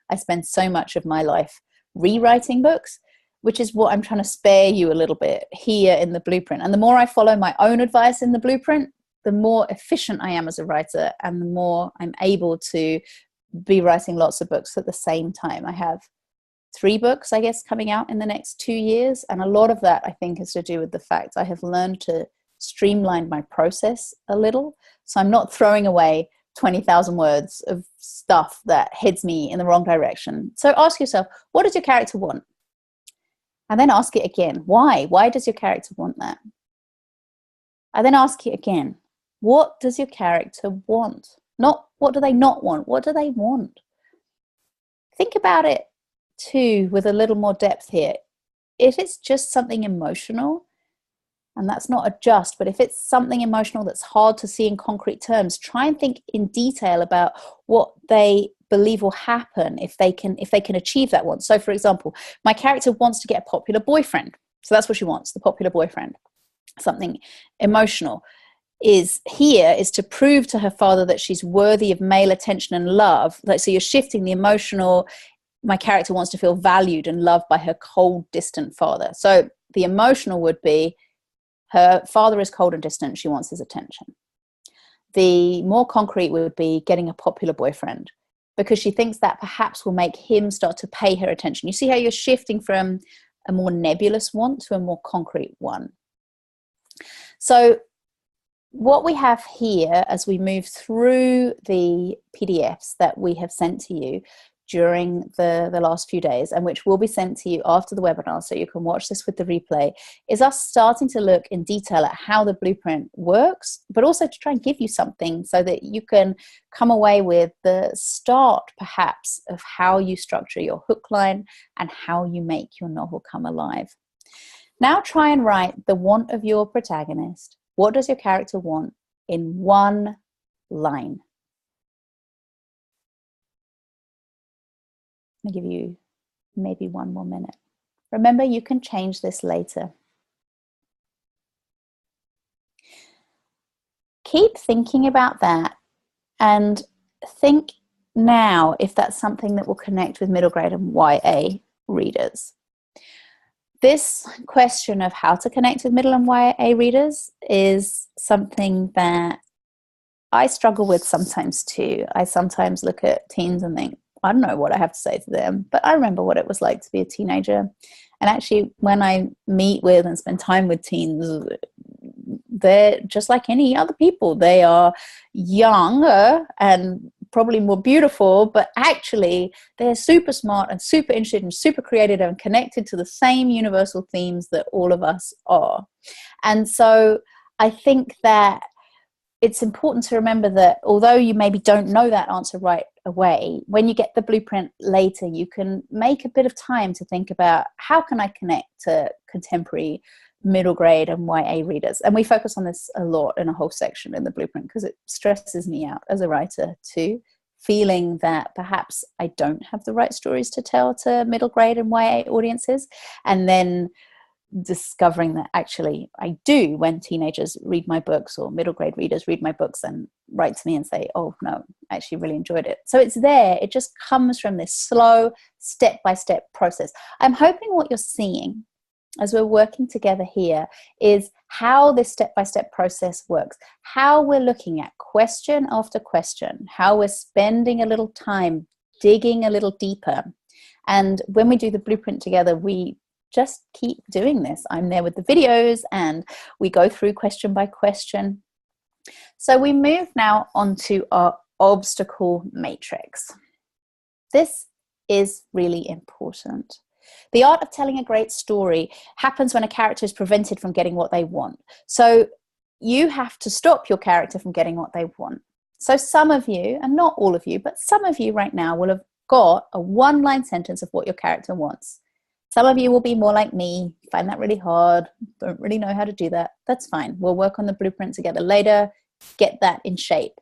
I spend so much of my life rewriting books, which is what I'm trying to spare you a little bit here in the blueprint. And the more I follow my own advice in the blueprint, the more efficient I am as a writer, and the more I'm able to be writing lots of books at the same time. I have 3 books, I guess, coming out in the next 2 years. And a lot of that, I think, has to do with the fact I have learned to streamline my process a little. So I'm not throwing away 20,000 words of stuff that heads me in the wrong direction. So ask yourself, what does your character want? And then ask it again. Why? Why does your character want that? And then ask it again. What does your character want? Not what do they not want? What do they want? Think about it too with a little more depth here. If it's just something emotional, and that's not a just, but if it's something emotional that's hard to see in concrete terms, try and think in detail about what they believe will happen if they can achieve that one. So for example, my character wants to get a popular boyfriend. So that's what she wants, the popular boyfriend. Something emotional is to prove to her father that she's worthy of male attention and love. Like, so you're shifting the emotional. My character wants to feel valued and loved by her cold, distant father. So the emotional would be her father is cold and distant. She wants his attention. The more concrete would be getting a popular boyfriend, because she thinks that perhaps will make him start to pay her attention. You see how you're shifting from a more nebulous want to a more concrete one. So what we have here as we move through the PDFs that we have sent to you during the last few days, and which will be sent to you after the webinar so you can watch this with the replay, is us starting to look in detail at how the blueprint works, but also to try and give you something so that you can come away with the start perhaps of how you structure your hook line and how you make your novel come alive. Now try and write the want of your protagonist. What does your character want in one line? I'll give you maybe one more minute. Remember, you can change this later. Keep thinking about that and think now if that's something that will connect with middle grade and YA readers. This question of how to connect with middle and YA readers is something that I struggle with sometimes too. I sometimes look at teens and think, I don't know what I have to say to them, but I remember what it was like to be a teenager. And actually, when I meet with and spend time with teens, they're just like any other people. They are younger and probably more beautiful, but actually they're super smart and super interested and super creative and connected to the same universal themes that all of us are. And so I think that it's important to remember that although you maybe don't know that answer right away, when you get the blueprint later, you can make a bit of time to think about how can I connect to contemporary middle grade and YA readers. And we focus on this a lot in a whole section in the blueprint because it stresses me out as a writer too, feeling that perhaps I don't have the right stories to tell to middle grade and YA audiences, and then discovering that actually I do when teenagers read my books or middle grade readers read my books and write to me and say, oh no, I actually really enjoyed it. So it's there. It just comes from this slow step-by-step process. I'm hoping what you're seeing as we're working together here is how this step-by-step process works, how we're looking at question after question, how we're spending a little time digging a little deeper. And when we do the blueprint together, we just keep doing this. I'm there with the videos and we go through question by question. So we move now onto our obstacle matrix. This is really important. The art of telling a great story happens when a character is prevented from getting what they want. So you have to stop your character from getting what they want. So some of you, and not all of you, but some of you right now will have got a one-line sentence of what your character wants. Some of you will be more like me, find that really hard, don't really know how to do that. That's fine. We'll work on the blueprint together later, get that in shape.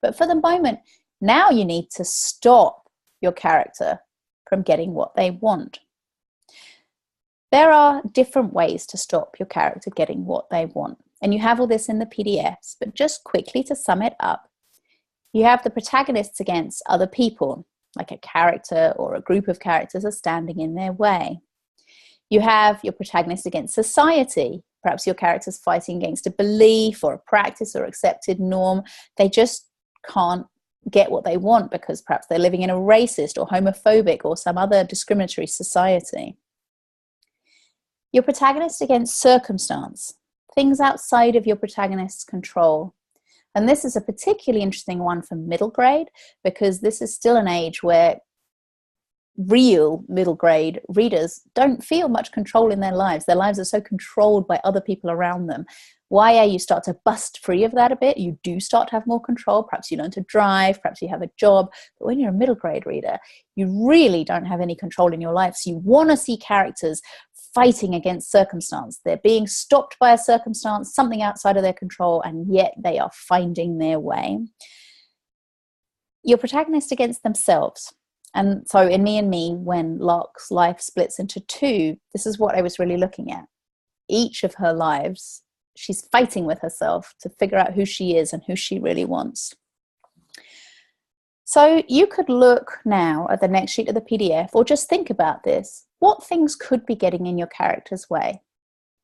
But for the moment, now you need to stop your character from getting what they want. There are different ways to stop your character getting what they want. And you have all this in the PDFs, but just quickly to sum it up, you have the protagonists against other people, like a character or a group of characters are standing in their way. You have your protagonist against society. Perhaps your character's fighting against a belief or a practice or accepted norm. They just can't get what they want because perhaps they're living in a racist or homophobic or some other discriminatory society. Your protagonist against circumstance, things outside of your protagonist's control. And this is a particularly interesting one for middle grade because this is still an age where real middle grade readers don't feel much control in their lives. Their lives are so controlled by other people around them. YA, you start to bust free of that a bit. You do start to have more control. Perhaps you learn to drive, perhaps you have a job. But when you're a middle grade reader, you really don't have any control in your life. So you want to see characters fighting against circumstance. They're being stopped by a circumstance, something outside of their control, and yet they are finding their way. Your protagonist against themselves. And so in Me and Me, when Launc's life splits into two, this is what I was really looking at. Each of her lives, she's fighting with herself to figure out who she is and who she really wants. So you could look now at the next sheet of the PDF, or just think about this. What things could be getting in your character's way?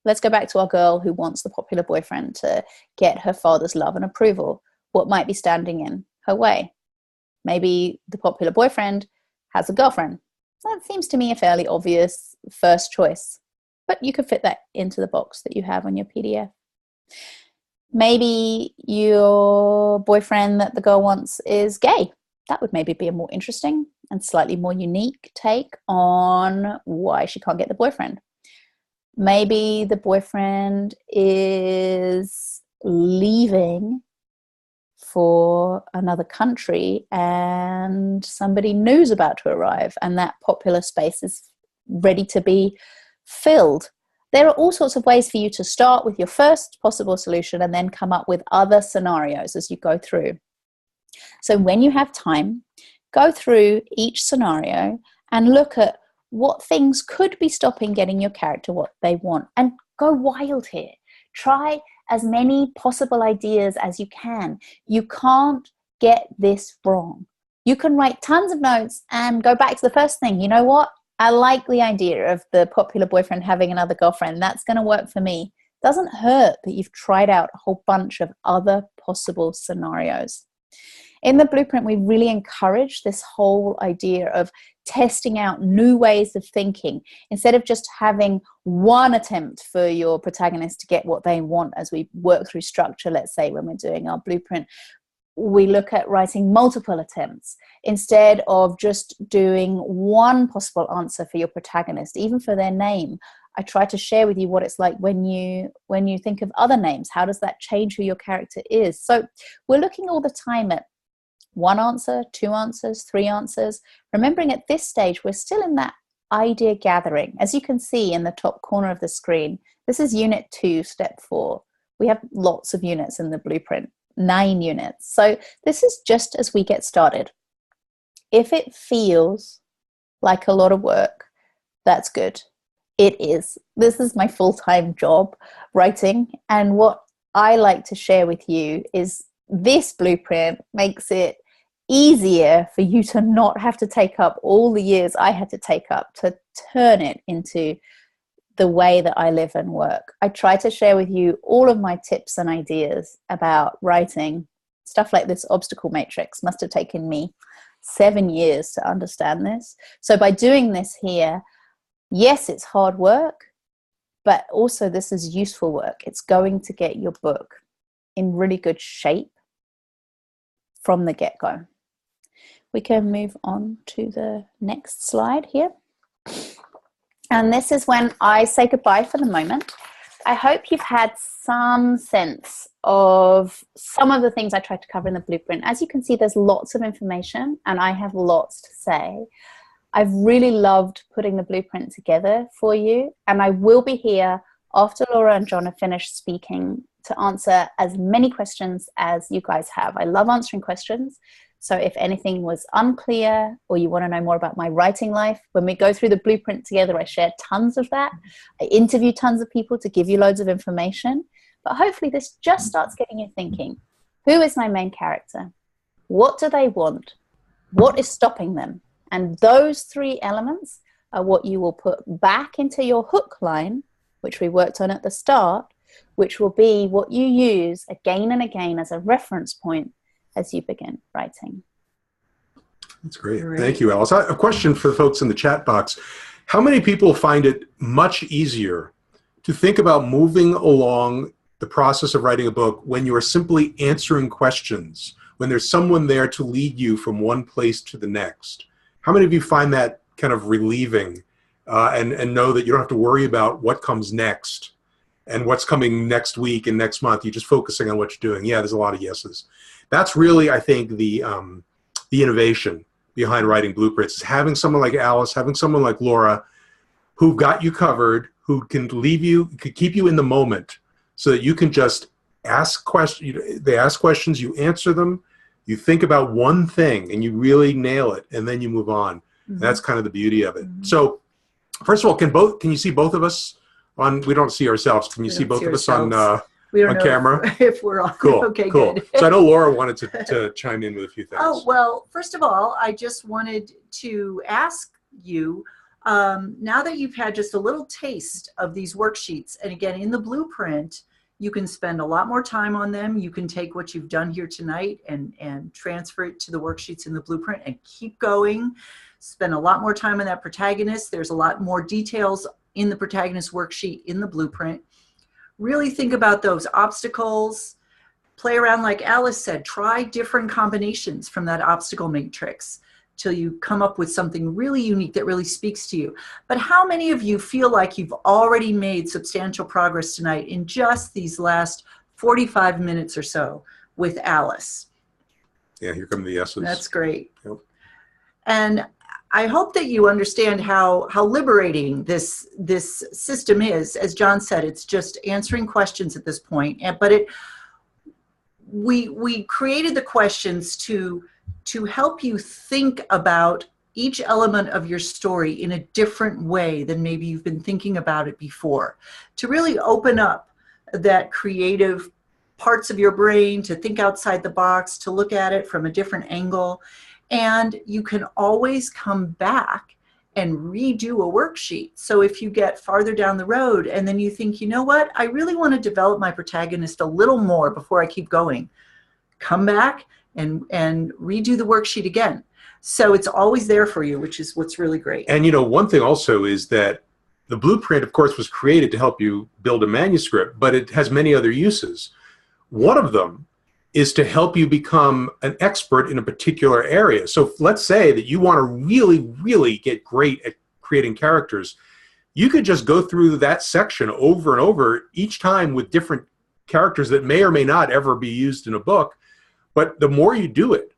Let's go back to our girl who wants the popular boyfriend to get her father's love and approval. What might be standing in her way? Maybe the popular boyfriend has a girlfriend. That seems to me a fairly obvious first choice, but you could fit that into the box that you have on your PDF. Maybe your boyfriend that the girl wants is gay. That would maybe be a more interesting and slightly more unique take on why she can't get the boyfriend. Maybe the boyfriend is leaving for another country and somebody new's about to arrive and that popular space is ready to be filled. There are all sorts of ways for you to start with your first possible solution and then come up with other scenarios as you go through. So when you have time, go through each scenario and look at what things could be stopping getting your character what they want, and go wild here. Try as many possible ideas as you can. You can't get this wrong. You can write tons of notes and go back to the first thing. You know what? I like the idea of the popular boyfriend having another girlfriend. That's going to work for me. Doesn't hurt that you've tried out a whole bunch of other possible scenarios. In the blueprint, we really encourage this whole idea of testing out new ways of thinking. Instead of just having one attempt for your protagonist to get what they want as we work through structure, let's say when we're doing our blueprint, we look at writing multiple attempts instead of just doing one possible answer for your protagonist, even for their name. I try to share with you what it's like when you think of other names. How does that change who your character is? So we're looking all the time at one answer, two answers, three answers. Remembering at this stage, we're still in that idea gathering. As you can see in the top corner of the screen, this is Unit 2, Step 4. We have lots of units in the blueprint, 9 units. So this is just as we get started. If it feels like a lot of work, that's good. It is. This is my full-time job, writing. And what I like to share with you is this blueprint makes it easier for you to not have to take up all the years I had to take up to turn it into the way that I live and work. I try to share with you all of my tips and ideas about writing. Stuff like this obstacle matrix must have taken me 7 years to understand this. So by doing this here, yes, it's hard work, but also this is useful work. It's going to get your book in really good shape from the get-go. We can move on to the next slide here. And this is when I say goodbye for the moment. I hope you've had some sense of some of the things I tried to cover in the blueprint. As you can see, there's lots of information and I have lots to say. I've really loved putting the blueprint together for you, and I will be here after Laura and John have finished speaking to answer as many questions as you guys have. I love answering questions. So if anything was unclear or you want to know more about my writing life, when we go through the blueprint together, I share tons of that. I interview tons of people to give you loads of information. But hopefully this just starts getting you thinking. Who is my main character? What do they want? What is stopping them? And those 3 elements are what you will put back into your hook line, which we worked on at the start, which will be what you use again and again as a reference point as you begin writing. That's great. Thank you, Alice. A question for the folks in the chat box. How many people find it much easier to think about moving along the process of writing a book when you are simply answering questions, when there's someone there to lead you from one place to the next? How many of you find that kind of relieving and know that you don't have to worry about what comes next and what's coming next week and next month? You're just focusing on what you're doing. Yeah, there's a lot of yeses. That's really, I think, the innovation behind writing blueprints is having someone like Alice, having someone like Laura who've got you covered, who can could keep you in the moment so that you can just ask questions. They ask questions, you answer them, you think about one thing and you really nail it, and then you move on. Mm-hmm. That's kind of the beauty of it. Mm-hmm. So first of all, can you see both of us on, we don't see ourselves. Can you see both of us on camera? If we're on. Cool. Okay, cool. Good. So I know Laura wanted to chime in with a few things. Oh, well, first of all, I just wanted to ask you, now that you've had just a little taste of these worksheets, and again, in the blueprint, you can spend a lot more time on them. You can take what you've done here tonight and transfer it to the worksheets in the blueprint and keep going. Spend a lot more time on that protagonist. There's a lot more details in the protagonist worksheet in the blueprint. Really think about those obstacles. Play around, like Alice said. Try different combinations from that obstacle matrix till you come up with something really unique that really speaks to you. But how many of you feel like you've already made substantial progress tonight in just these last 45 minutes or so with Alice? Yeah, here come the yeses. That's great. Yep. And I hope that you understand how liberating this system is. As John said, it's just answering questions at this point. But we created the questions to help you think about each element of your story in a different way than maybe you've been thinking about it before. To really open up that creative parts of your brain, to think outside the box, to look at it from a different angle. And you can always come back and redo a worksheet. So if you get farther down the road and then you think, you know what, I really want to develop my protagonist a little more before I keep going, come back and redo the worksheet again. So it's always there for you, which is what's really great. And one thing also is that the blueprint, of course, was created to help you build a manuscript, but it has many other uses. One of them is to help you become an expert in a particular area. So let's say that you want to really, really get great at creating characters. You could just go through that section over and over each time with different characters that may or may not ever be used in a book. But the more you do it,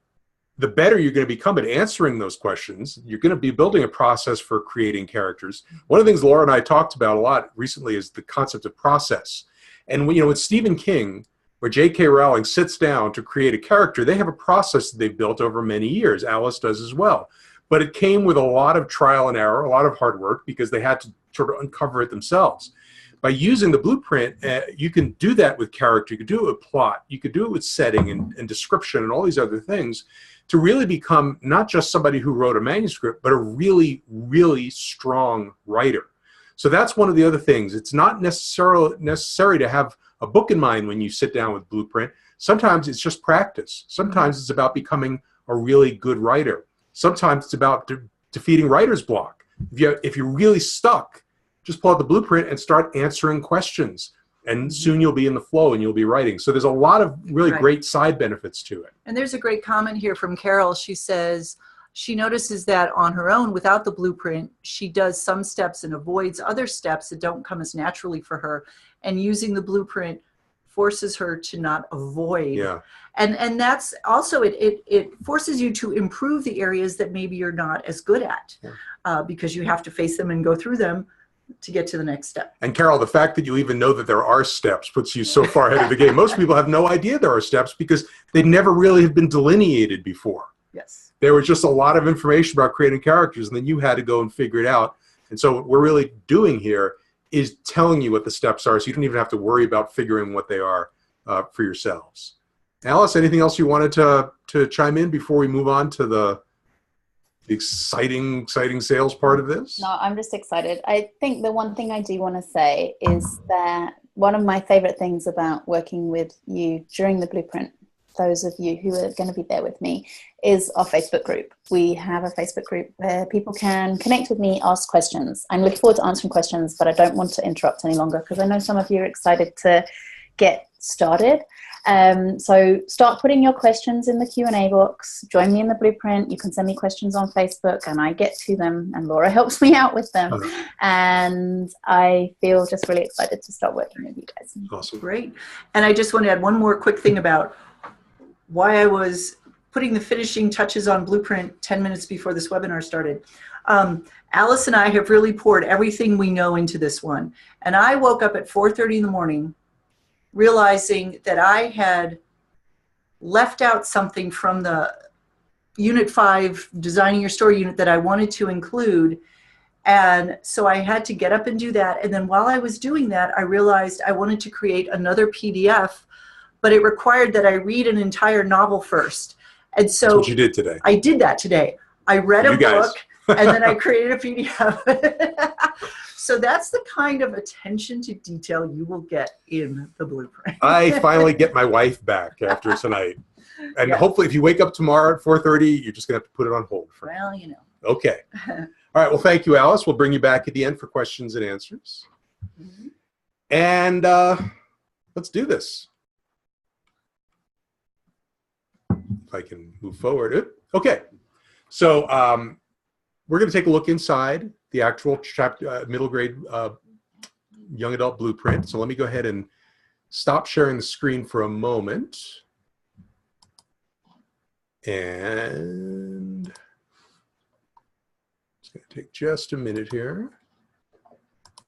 the better you're going to become at answering those questions. You're going to be building a process for creating characters. One of the things Laura and I talked about a lot recently is the concept of process. And with Stephen King, where J.K. Rowling sits down to create a character, they have a process that they've built over many years. Alice does as well. But it came with a lot of trial and error, a lot of hard work, because they had to sort of uncover it themselves. By using the blueprint, you can do that with character. You could do it with plot. You could do it with setting and description and all these other things to really become not just somebody who wrote a manuscript, but a really, really strong writer. So that's one of the other things. It's not necessary to have a book in mind when you sit down with blueprint. Sometimes it's just practice. Sometimes it's about becoming a really good writer. Sometimes it's about defeating writer's block. If you're really stuck, just pull out the blueprint and start answering questions. And soon you'll be in the flow and you'll be writing. So there's a lot of really great side benefits to it. And there's a great comment here from Carol. She says she notices that on her own, without the blueprint, she does some steps and avoids other steps that don't come as naturally for her. And using the blueprint forces her to not avoid. Yeah. And that's also, it forces you to improve the areas that maybe you're not as good at, because you have to face them and go through them to get to the next step. And Carol, the fact that you even know that there are steps puts you so far ahead of the game. Most people have no idea there are steps because they never really have been delineated before. Yes. There was just a lot of information about creating characters, and then you had to go and figure it out. And so what we're really doing here is telling you what the steps are, so you don't even have to worry about figuring what they are for yourselves. Alice, anything else you wanted to chime in before we move on to the exciting sales part of this? No, I'm just excited. I think the one thing I do want to say is that one of my favorite things about working with you during the blueprint, those of you who are going to be there with me, is our Facebook group. We have a Facebook group where people can connect with me, ask questions. I'm looking forward to answering questions, but I don't want to interrupt any longer because I know some of you are excited to get started. So start putting your questions in the Q&A box. Join me in the blueprint. You can send me questions on Facebook and I get to them and Laura helps me out with them. And I feel just really excited to start working with you guys. Awesome. Great. And I just want to add one more quick thing about why I was putting the finishing touches on blueprint 10 minutes before this webinar started. Alice and I have really poured everything we know into this one. And I woke up at 4:30 in the morning realizing that I had left out something from the Unit 5 Designing Your Story unit that I wanted to include. And so I had to get up and do that. And then while I was doing that, I realized I wanted to create another PDF, but it required that I read an entire novel first. And so that's what you did today. I did that today. I read a book and then I created a PDF. So that's the kind of attention to detail you will get in the blueprint. I finally get my wife back after tonight. And hopefully if you wake up tomorrow at 4:30, you're just going to have to put it on hold. Well, you know. Okay. All right. Well, thank you, Alice. We'll bring you back at the end for questions and answers. Mm-hmm. And let's do this. If I can move forward. Okay. So we're going to take a look inside the actual chapter, middle grade young adult blueprint. So let me go ahead and stop sharing the screen for a moment. And it's going to take just a minute here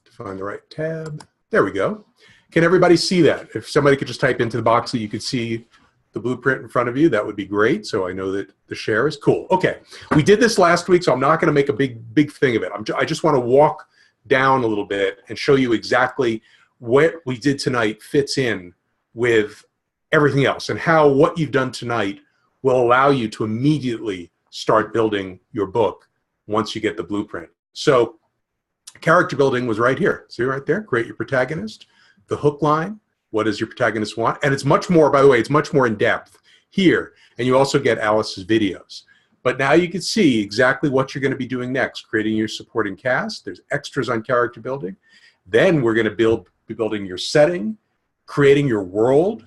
to find the right tab. There we go. Can everybody see that? If somebody could just type into the box so you could see the blueprint in front of you, that would be great. So I know that the share is cool. Okay, we did this last week, so I'm not going to make a big thing of it. I just want to walk down a little bit and show you exactly what we did tonight fits in with everything else, and how what you've done tonight will allow you to immediately start building your book once you get the blueprint. So character building was right here. See right there? Create your protagonist. The hook line. What does your protagonist want? And it's much more, by the way, it's much more in depth here. And you also get Alice's videos. But now you can see exactly what you're going to be doing next. Creating your supporting cast. There's extras on character building. Then we're going to be building your setting, creating your world,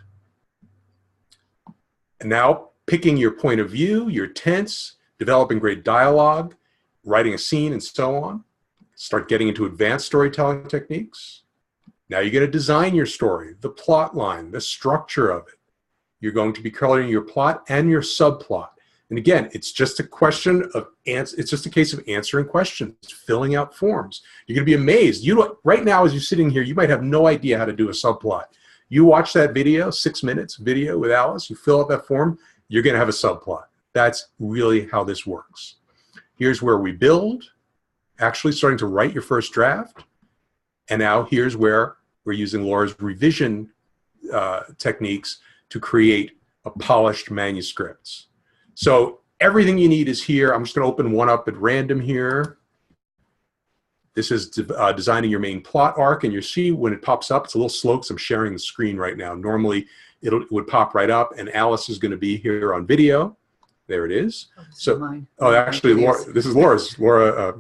and now picking your point of view, your tense, developing great dialogue, writing a scene, and so on. Start getting into advanced storytelling techniques. Now you're going to design your story, the plot line, the structure of it. You're going to be coloring your plot and your subplot. And again, it's just a question of it's just a case of answering questions, filling out forms. You're going to be amazed. Right now, as you're sitting here, you might have no idea how to do a subplot. You watch that video, 6 minutes video with Alice, you fill out that form, you're going to have a subplot. That's really how this works. Here's where we build, actually starting to write your first draft. And now here's where we're using Laura's revision techniques to create a polished manuscripts. So everything you need is here. I'm just going to open one up at random here. This is designing your main plot arc, and you see when it pops up, it's a little slow because I'm sharing the screen right now. Normally, it would pop right up, and Alice is going to be here on video. There it is. Oh, so, actually, Laura, this is Laura's. Laura,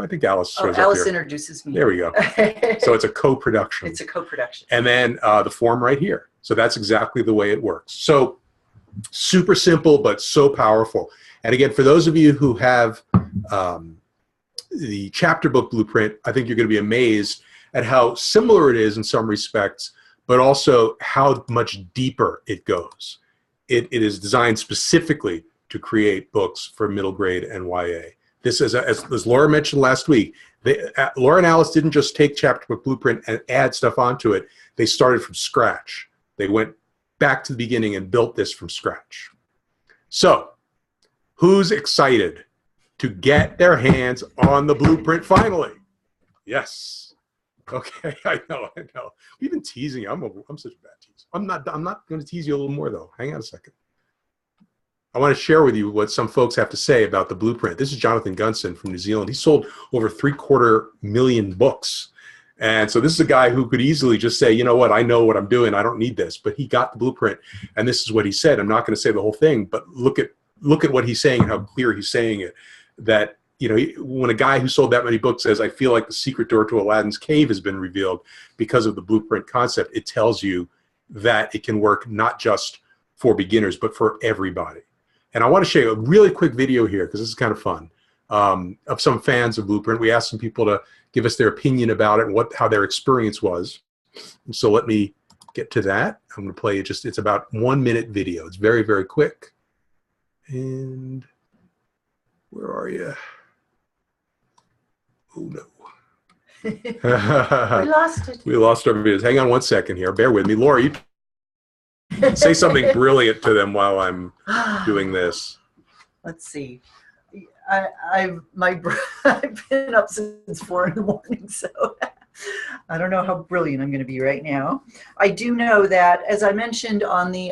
I think Alice shows up here. Alice introduces me. There we go. So it's a co-production. It's a co-production. And then the form right here. So that's exactly the way it works. So super simple, but so powerful. And again, for those of you who have the chapter book blueprint, I think you're going to be amazed at how similar it is in some respects, but also how much deeper it goes. It is designed specifically to create books for middle grade and YA. This is, as Laura mentioned last week, Laura and Alice didn't just take chapter book blueprint and add stuff onto it. They started from scratch. They went back to the beginning and built this from scratch. So, who's excited to get their hands on the blueprint finally? Yes. Okay, I know. We've been teasing you. I'm such a bad tease. I'm not going to tease you a little more though. Hang on a second. I want to share with you what some folks have to say about the blueprint. This is Jonathan Gunson from New Zealand. He sold over 750,000 books. And so this is a guy who could easily just say, you know what, I know what I'm doing. I don't need this. But he got the blueprint, and this is what he said. I'm not going to say the whole thing, but look at what he's saying and how clear he's saying it. That, you know, when a guy who sold that many books says, I feel like the secret door to Aladdin's cave has been revealed because of the blueprint concept, it tells you that it can work not just for beginners, but for everybody. And I want to show you a really quick video here, because this is kind of fun, of some fans of Blueprint. We asked some people to give us their opinion about it and how their experience was. And so let me get to that. I'm going to play it. It's about 1 minute video. It's very, very quick. And where are you? Oh, no. We lost it. We lost our videos. Hang on one second here. Bear with me. Laura, you say something brilliant to them while I'm doing this. Let's see. I've been up since 4 in the morning, so I don't know how brilliant I'm going to be right now. I do know that, as I mentioned on the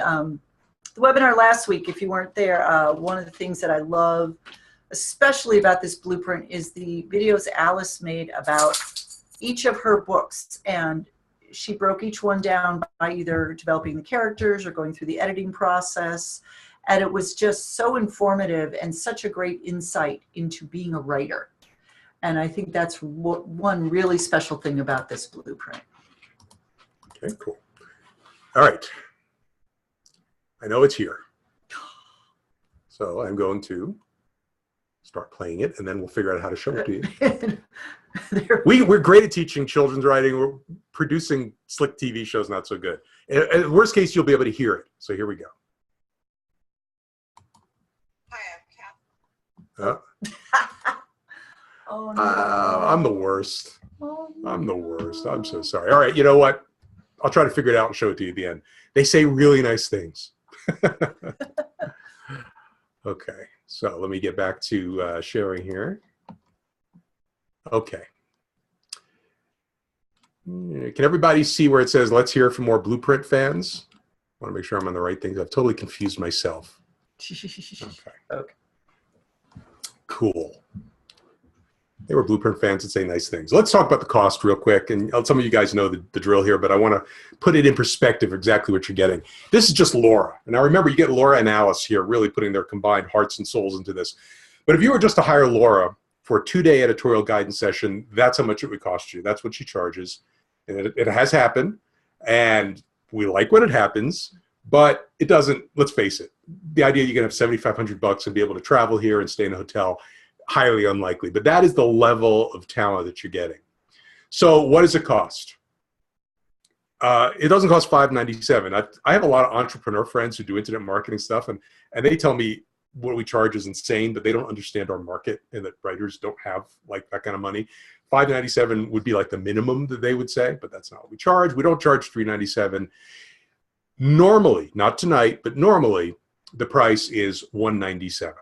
webinar last week, if you weren't there, one of the things that I love especially about this blueprint is the videos Alice made about each of her books, and she broke each one down by either developing the characters or going through the editing process. And it was just so informative and such a great insight into being a writer. And I think that's one really special thing about this blueprint. Okay, cool. All right. I know it's here. So I'm going to start playing it, and then we'll figure out how to show it to you. We're great at teaching children's writing. We're producing slick TV shows, not so good. In worst case, you'll be able to hear it. So here we go. Oh, no. I'm the worst. Oh, no. I'm the worst. I'm so sorry. All right, you know what? I'll try to figure it out and show it to you at the end. They say really nice things. Okay, so let me get back to sharing here. Okay. Can everybody see where it says, let's hear from more Blueprint fans? I want to make sure I'm on the right things. I've totally confused myself. Okay. Okay. Cool. They were Blueprint fans that say nice things. Let's talk about the cost real quick. And some of you guys know the drill here, but I want to put it in perspective exactly what you're getting. This is just Laura. And now remember, you get Laura and Alice here really putting their combined hearts and souls into this. But if you were just to hire Laura for a 2-day editorial guidance session, that's how much it would cost you. That's what she charges. And it has happened. And we like when it happens. But it doesn't, let's face it, the idea you can have $7,500 and be able to travel here and stay in a hotel, highly unlikely. But that is the level of talent that you're getting. So what does it cost? It doesn't cost $597. I have a lot of entrepreneur friends who do internet marketing stuff, and they tell me what we charge is insane, but they don't understand our market and that writers don't have like that kind of money. $597 would be like the minimum that they would say, but that's not what we charge. We don't charge $397. Normally, not tonight, but normally the price is $197.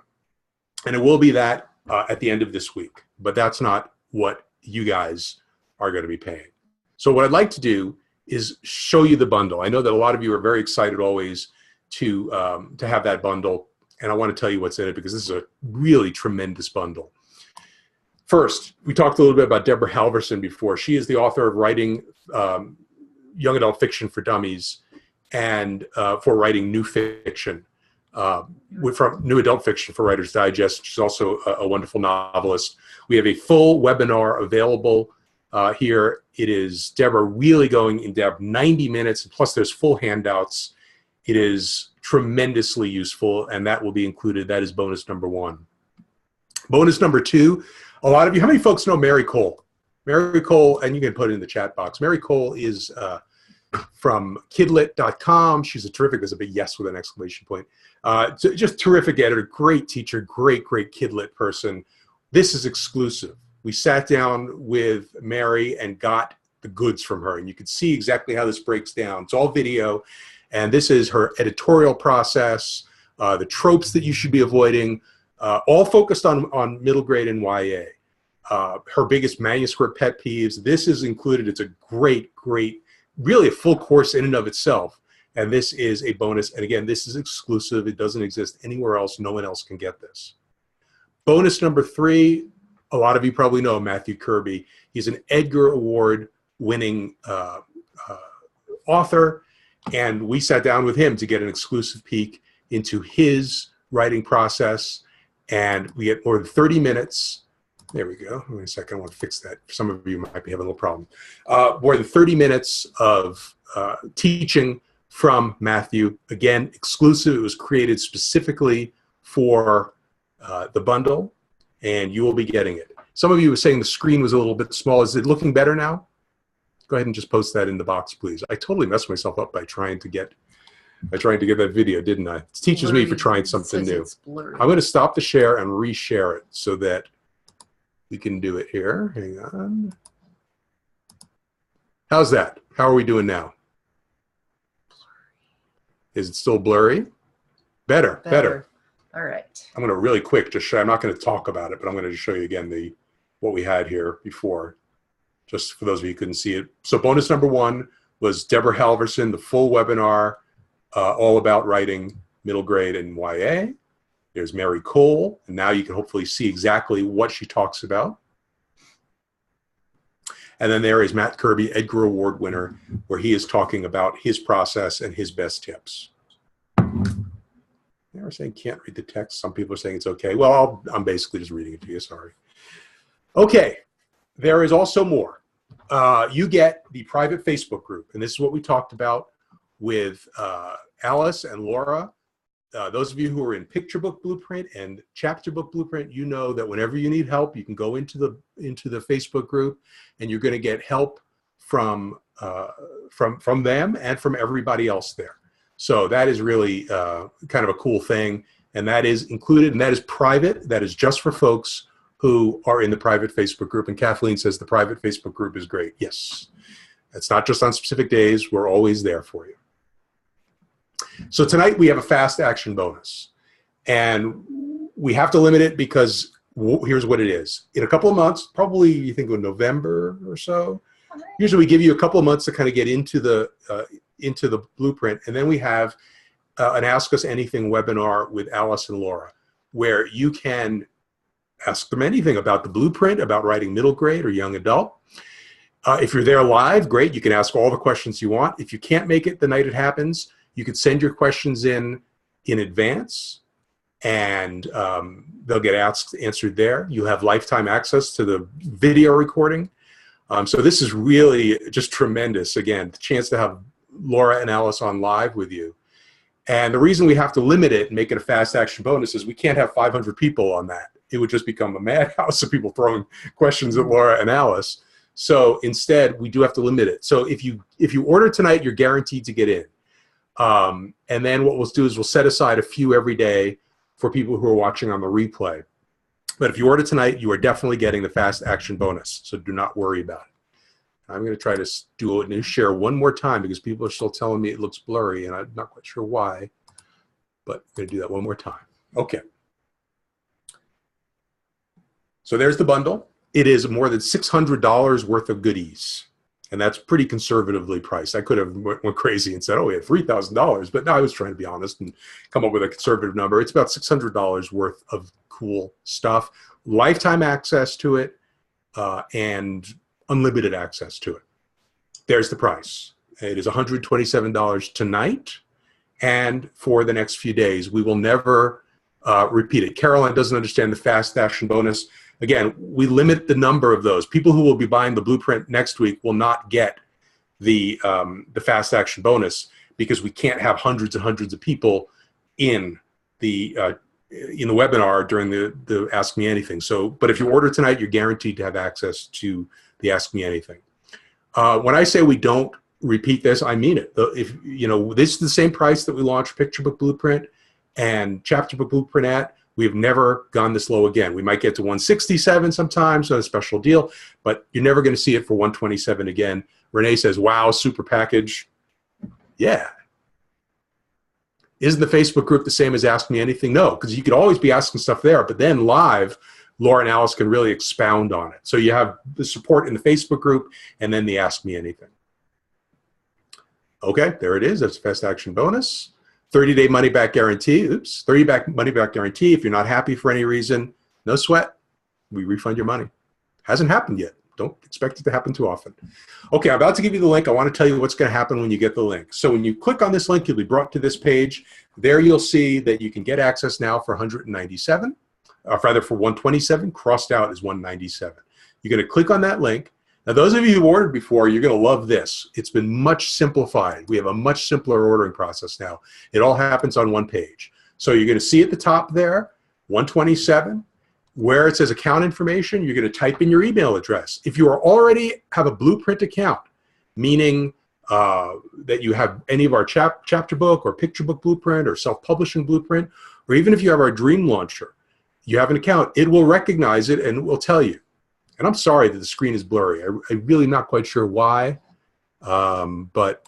And it will be that at the end of this week, but that's not what you guys are going to be paying. So what I'd like to do is show you the bundle. I know that a lot of you are very excited always to have that bundle, and I want to tell you what's in it because this is a really tremendous bundle. First, we talked a little bit about Deborah Halverson before. She is the author of writing young adult fiction for dummies and for writing new fiction. From New Adult Fiction for Writer's Digest. She's also a wonderful novelist. We have a full webinar available here. It is Deborah really going in depth, 90 minutes, plus there's full handouts. It is tremendously useful, and that will be included. That is bonus number 1. Bonus number 2, a lot of you, how many folks know Mary Cole? Mary Cole, and you can put it in the chat box. Mary Cole is from kidlit.com. She's a terrific, there's a big yes with an exclamation point. Just terrific editor, great teacher, great Kidlit person. This is exclusive. We sat down with Mary and got the goods from her, and you can see exactly how this breaks down. It's all video, and this is her editorial process, the tropes that you should be avoiding, all focused on middle grade and YA. Her biggest manuscript pet peeves. This is included. It's a great, really a full course in and of itself. And this is a bonus. And again, this is exclusive. It doesn't exist anywhere else. No one else can get this. Bonus number 3, a lot of you probably know Matthew Kirby. He's an Edgar Award winning author. And we sat down with him to get an exclusive peek into his writing process. And we get more than 30 minutes. There we go. Wait a second. I want to fix that. Some of you might be having a little problem. More than 30 minutes of teaching from Matthew. Again, exclusive. It was created specifically for the bundle, and you will be getting it. Some of you were saying the screen was a little bit small. Is it looking better now? Go ahead and just post that in the box, please. I totally messed myself up by trying to get that video, didn't I? It teaches me for trying something new. I'm going to stop the share and reshare it so that We can do it here. Hang on. How's that? How are we doing now? Is it still blurry? Better, better. All right. I'm going to really quick just show. I'm not going to talk about it, but I'm going to just show you again what we had here before, just for those of you who couldn't see it. So bonus number 1 was Deborah Halverson, the full webinar, all about writing middle grade and YA. There's Mary Cole, and now you can hopefully see exactly what she talks about. And then there is Matt Kirby, Edgar Award winner, where he is talking about his process and his best tips. They were saying can't read the text. Some people are saying it's okay. Well, I'm basically just reading it to you, sorry. Okay, there is also more. You get the private Facebook group, and this is what we talked about with Alice and Laura. Those of you who are in Picture Book Blueprint and Chapter Book Blueprint, you know that whenever you need help, you can go into the Facebook group, and you're going to get help from them and from everybody else there. So that is really kind of a cool thing, and that is included, and that is private. That is just for folks who are in the private Facebook group. And Kathleen says the private Facebook group is great. Yes, it's not just on specific days. We're always there for you. So tonight we have a fast action bonus, and we have to limit it because here's what it is. In a couple of months, probably you think of November or so, usually we give you a couple of months to kind of get into the blueprint, and then we have an Ask Us Anything webinar with Alice and Laura, where you can ask them anything about the blueprint, about writing middle grade or young adult. If you're there live, great, you can ask all the questions you want. If you can't make it the night it happens, you could send your questions in advance, and they'll get answered there. You have lifetime access to the video recording. So this is really just tremendous. Again, the chance to have Laura and Alice on live with you. And the reason we have to limit it and make it a fast action bonus is we can't have 500 people on that. It would just become a madhouse of people throwing questions at Laura and Alice. So instead, we do have to limit it. So if you order tonight, you're guaranteed to get in. And then what we'll do is we'll set aside a few every day for people who are watching on the replay. But if you order tonight, you are definitely getting the fast action bonus. So do not worry about it. I'm going to try to do a new share one more time because people are still telling me it looks blurry, and I'm not quite sure why. But I'm going to do that one more time. Okay. So there's the bundle. It is more than $600 worth of goodies. And that's pretty conservatively priced. I could have went crazy and said, oh, we had $3,000. But no, I was trying to be honest and come up with a conservative number. It's about $600 worth of cool stuff. Lifetime access to it and unlimited access to it. There's the price. It is $127 tonight. And for the next few days, we will never repeat it. Caroline doesn't understand the fast action bonus. Again, we limit the number of those. People who will be buying the blueprint next week will not get the fast action bonus because we can't have hundreds and hundreds of people in the webinar during the Ask Me Anything. So, but if you order tonight, you're guaranteed to have access to the Ask Me Anything. When I say we don't repeat this, I mean it. If this is the same price that we launched Picture Book Blueprint and Chapter Book Blueprint at. We've never gone this low again. We might get to 167 sometimes on a special deal, but you're never going to see it for 127 again. Renee says, wow, super package. Yeah. Isn't the Facebook group the same as Ask Me Anything? No, because you could always be asking stuff there, but then live, Laura and Alice can really expound on it. So you have the support in the Facebook group and then the Ask Me Anything. Okay, there it is. That's a fast action bonus. 30-day money-back guarantee. Oops, 30-day money-back guarantee. If you're not happy for any reason, no sweat. We refund your money. Hasn't happened yet. Don't expect it to happen too often. Okay, I'm about to give you the link. I want to tell you what's going to happen when you get the link. So when you click on this link, you'll be brought to this page. There you'll see that you can get access now for 197, or rather for 127. Crossed out is 197. You're going to click on that link. Now, those of you who ordered before, you're going to love this. It's been much simplified. We have a much simpler ordering process now. It all happens on one page. So you're going to see at the top there, 127, where it says account information, you're going to type in your email address. If you already have a Blueprint account, meaning that you have any of our chapter book or picture book blueprint or self-publishing blueprint, or even if you have our dream launcher, you have an account, it will recognize it and it will tell you. And I'm sorry that the screen is blurry. I'm really not quite sure why, but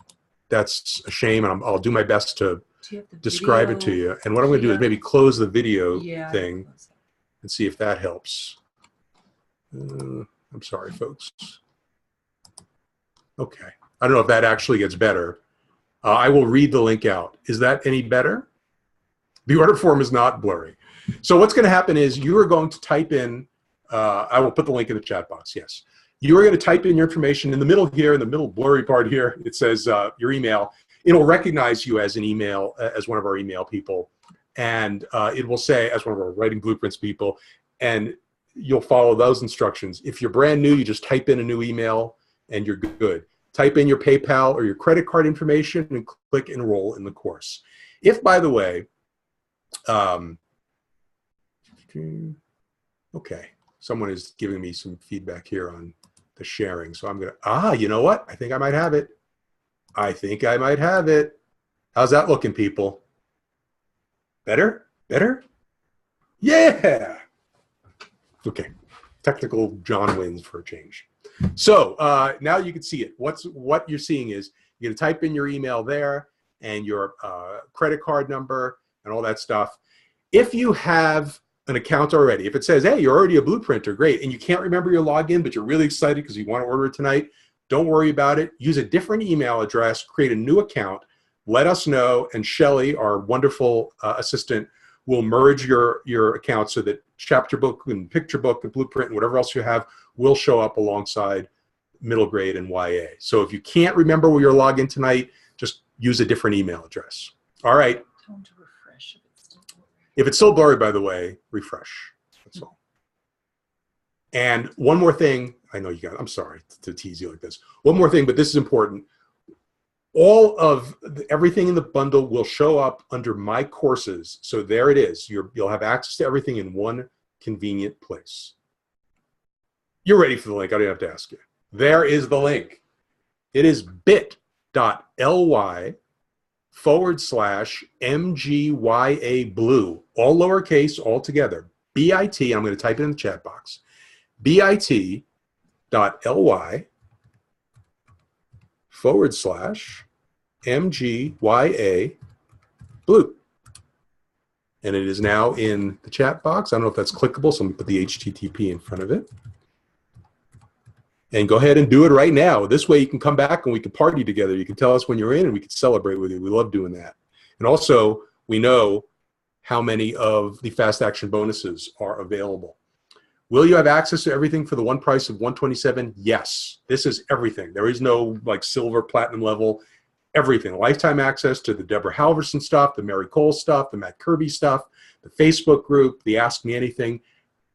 that's a shame, and I'll do my best to describe it to you. And what I'm going to do is maybe close the video thing and see if that helps. I'm sorry, folks. Okay. I don't know if that actually gets better. I will read the link out. Is that any better? The order form is not blurry. So what's going to happen is you are going to type in, I will put the link in the chat box, yes. You are going to type in your information in the middle here, in the middle blurry part here. It says your email. It'll recognize you as an email, as one of our email people. And it will say, as one of our writing blueprints people, and you'll follow those instructions. If you're brand new, you just type in a new email and you're good. Type in your PayPal or your credit card information and click enroll in the course. If, by the way, okay, someone is giving me some feedback here on the sharing. So I'm going to, you know what? I think I might have it. I think I might have it. How's that looking, people? Better? Better? Yeah! Okay, technical John wins for a change. So now you can see it. What you're seeing is you're going to type in your email there and your credit card number and all that stuff. If you have an account already, if it says, hey, you're already a blueprinter, great, and you can't remember your login, but you're really excited because you want to order it tonight, don't worry about it. Use a different email address, create a new account, let us know, and Shelly, our wonderful assistant, will merge your account so that chapter book and picture book and blueprint and whatever else you have will show up alongside middle grade and YA. So if you can't remember where you're logged in tonight, just use a different email address. All right. Tell them to refresh if it's still blurry. If it's still blurry, by the way, refresh. That's all. And one more thing, I know you got, I'm sorry to tease you like this. One more thing, but this is important. All of everything in the bundle will show up under my courses. So there it is. You'll have access to everything in one convenient place. You're ready for the link. I don't have to ask you. There is the link. It is bit.ly/MGYA blue, all lowercase, all together. BIT, and I'm going to type it in the chat box. bit.ly/MGYA blue. And it is now in the chat box. I don't know if that's clickable, so I'm going to put the HTTP in front of it. And go ahead and do it right now. This way you can come back and we can party together. You can tell us when you're in and we can celebrate with you. We love doing that. And also, we know how many of the fast action bonuses are available. Will you have access to everything for the one price of $127? Yes. This is everything. There is no like silver, platinum level, everything. Lifetime access to the Deborah Halverson stuff, the Mary Cole stuff, the Matt Kirby stuff, the Facebook group, the Ask Me Anything,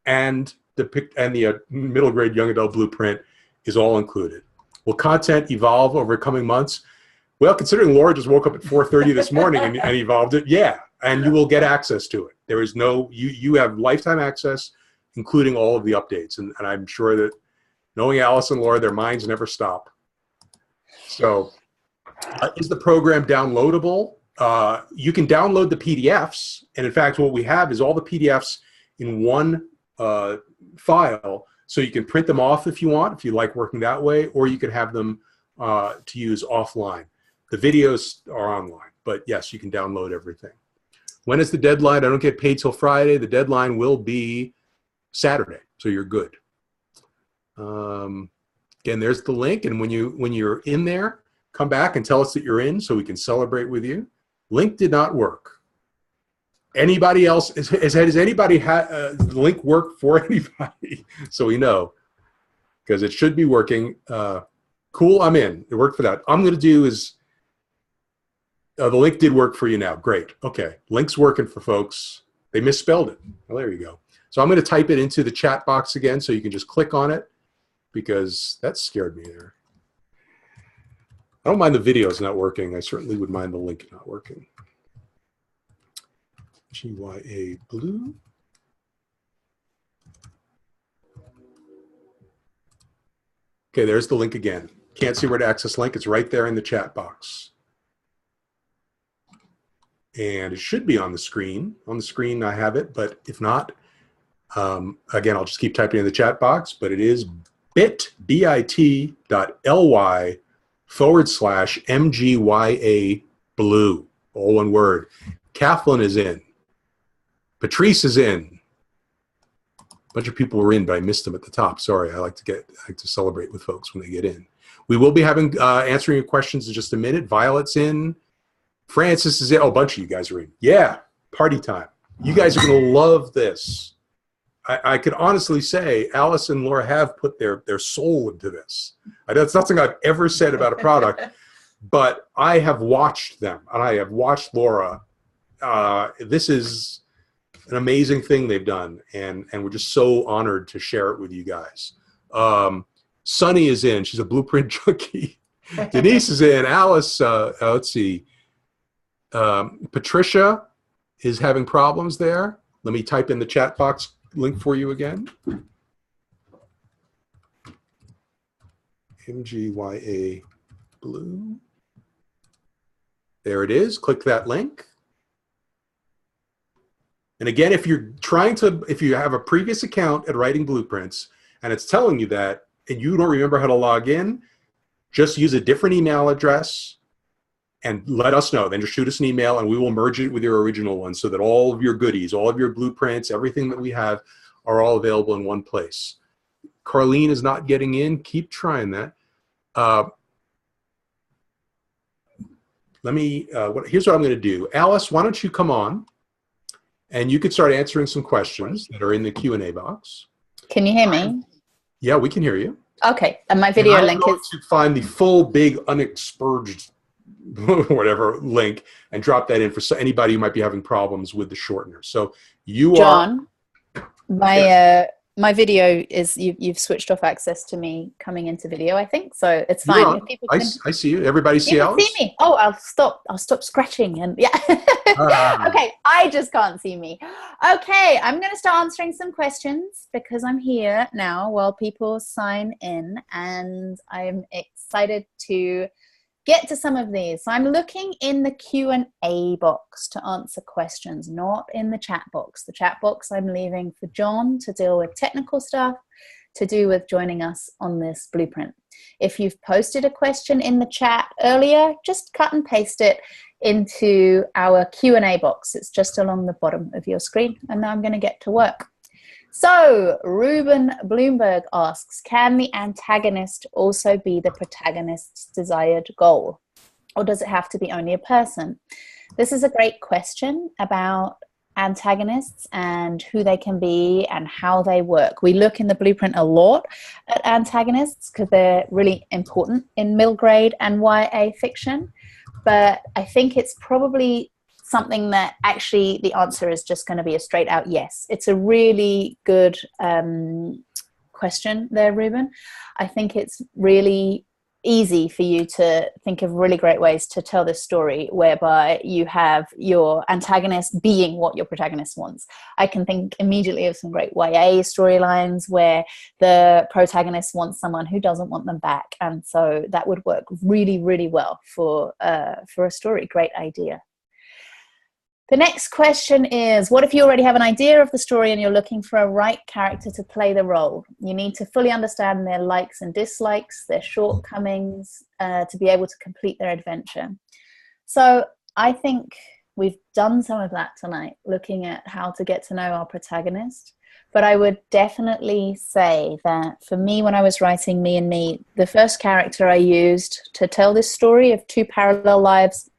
and the middle grade young adult blueprint is all included. Will content evolve over coming months? Well, considering Laura just woke up at 4:30 this morning and evolved it, yeah, and you will get access to it. There is no, you have lifetime access, including all of the updates. And I'm sure that knowing Alice and Laura, their minds never stop. So is the program downloadable? You can download the PDFs. And in fact, what we have is all the PDFs in one file. So you can print them off if you want, if you like working that way, or you can have them to use offline. The videos are online, but yes, you can download everything. When is the deadline? I don't get paid till Friday. The deadline will be Saturday, so you're good. Again, there's the link, and when you're in there, come back and tell us that you're in so we can celebrate with you. Link did not work. Anybody else, has anybody had the link work for anybody? So we know, because it should be working. Cool, I'm in. It worked for that. I'm going to do is, the link did work for you now. Great. Okay, link's working for folks. They misspelled it. Well, there you go. So I'm going to type it into the chat box again so you can just click on it, because that scared me there. I don't mind the videos not working. I certainly would mind the link not working. GYA blue. Okay, there's the link again. Can't see where to access link. It's right there in the chat box. And it should be on the screen. On the screen I have it, but if not, Again, I'll just keep typing in the chat box, but it is bit.ly/MGYA blue, all one word. Kathleen is in. Patrice is in. A bunch of people were in, but I missed them at the top. Sorry, I like to celebrate with folks when they get in. We will be having answering your questions in just a minute. Violet's in. Francis is in. Oh, a bunch of you guys are in. Yeah, party time. You guys are going to love this. I could honestly say Alice and Laura have put their soul into this. That's nothing I've ever said about a product, but I have watched them, and I have watched Laura. This is an amazing thing they've done, and we're just so honored to share it with you guys. Sunny is in. She's a blueprint junkie. Denise is in. Alice, let's see. Patricia is having problems there. Let me type in the chat box link for you again. MGYA blue. There it is. Click that link. And again, if you have a previous account at Writing Blueprints and it's telling you that and you don't remember how to log in, just use a different email address and let us know. Then just shoot us an email and we will merge it with your original one so that all of your goodies, all of your blueprints, everything that we have are all available in one place. Carlene is not getting in. Keep trying that. Here's what I'm going to do. Alice, why don't you come on and you could start answering some questions that are in the Q&A box. Can you hear me? Yeah, we can hear you. Okay, and my video link is... to find the full, big, unexpurged, whatever, link and drop that in for anybody who might be having problems with the shortener. So John, my video is, you've switched off access to me coming into video, I think, so it's fine. If people I see you. Everybody see Alice? See me. Oh, I'll stop scratching and yeah. Okay, I just can't see me. Okay, I'm going to start answering some questions because I'm here now while people sign in, and I'm excited to get to some of these. So I'm looking in the Q&A box to answer questions, not in the chat box. The chat box I'm leaving for John to deal with technical stuff to do with joining us on this blueprint. If you've posted a question in the chat earlier, just cut and paste it into our Q&A box. It's just along the bottom of your screen. And now I'm going to get to work. So Ruben Bloomberg asks, can the antagonist also be the protagonist's desired goal? Or does it have to be only a person? This is a great question about antagonists and who they can be and how they work. We look in the blueprint a lot at antagonists because they're really important in middle grade and YA fiction. But I think it's probably something that actually the answer is just going to be a straight out yes. It's a really good question there, Ruben. I think it's really easy for you to think of really great ways to tell this story whereby you have your antagonist being what your protagonist wants. I can think immediately of some great YA storylines where the protagonist wants someone who doesn't want them back, and so that would work really, really well for a story. Great idea. The next question is, what if you already have an idea of the story and you're looking for a right character to play the role? You need to fully understand their likes and dislikes, their shortcomings, to be able to complete their adventure. So I think we've done some of that tonight, looking at how to get to know our protagonist. But I would definitely say that for me, when I was writing Me and Me, the first character I used to tell this story of two parallel lives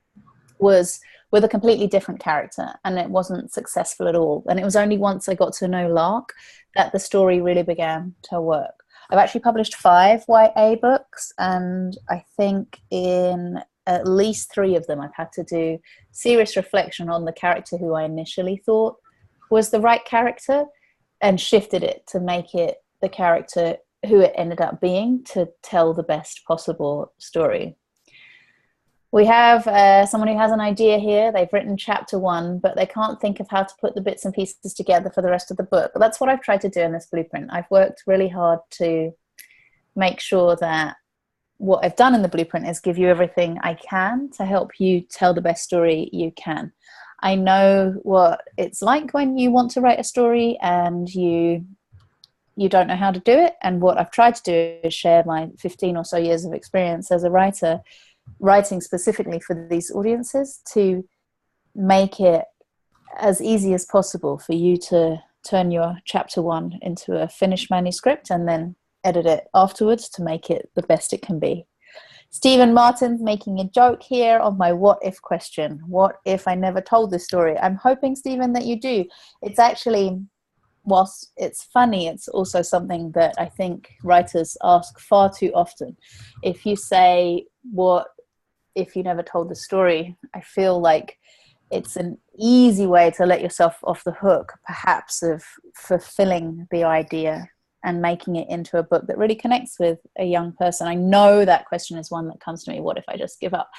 was with a completely different character, and it wasn't successful at all. And it was only once I got to know Launc that the story really began to work. I've actually published 5 YA books, and I think in at least 3 of them I've had to do serious reflection on the character who I initially thought was the right character and shifted it to make it the character who it ended up being to tell the best possible story. We have someone who has an idea here. They've written chapter 1, but they can't think of how to put the bits and pieces together for the rest of the book. But that's what I've tried to do in this blueprint. I've worked really hard to make sure that what I've done in the blueprint is give you everything I can to help you tell the best story you can. I know what it's like when you want to write a story and you don't know how to do it. And what I've tried to do is share my 15 or so years of experience as a writer, writing specifically for these audiences, to make it as easy as possible for you to turn your chapter 1 into a finished manuscript and then edit it afterwards to make it the best it can be. Stephen Martin's making a joke here on my what if question. What if I never told this story? I'm hoping, Stephen, that you do. It's actually, whilst it's funny, it's also something that I think writers ask far too often. If you say, what if you never told the story? I feel like it's an easy way to let yourself off the hook, perhaps, of fulfilling the idea and making it into a book that really connects with a young person. I know that question is one that comes to me, what if I just give up?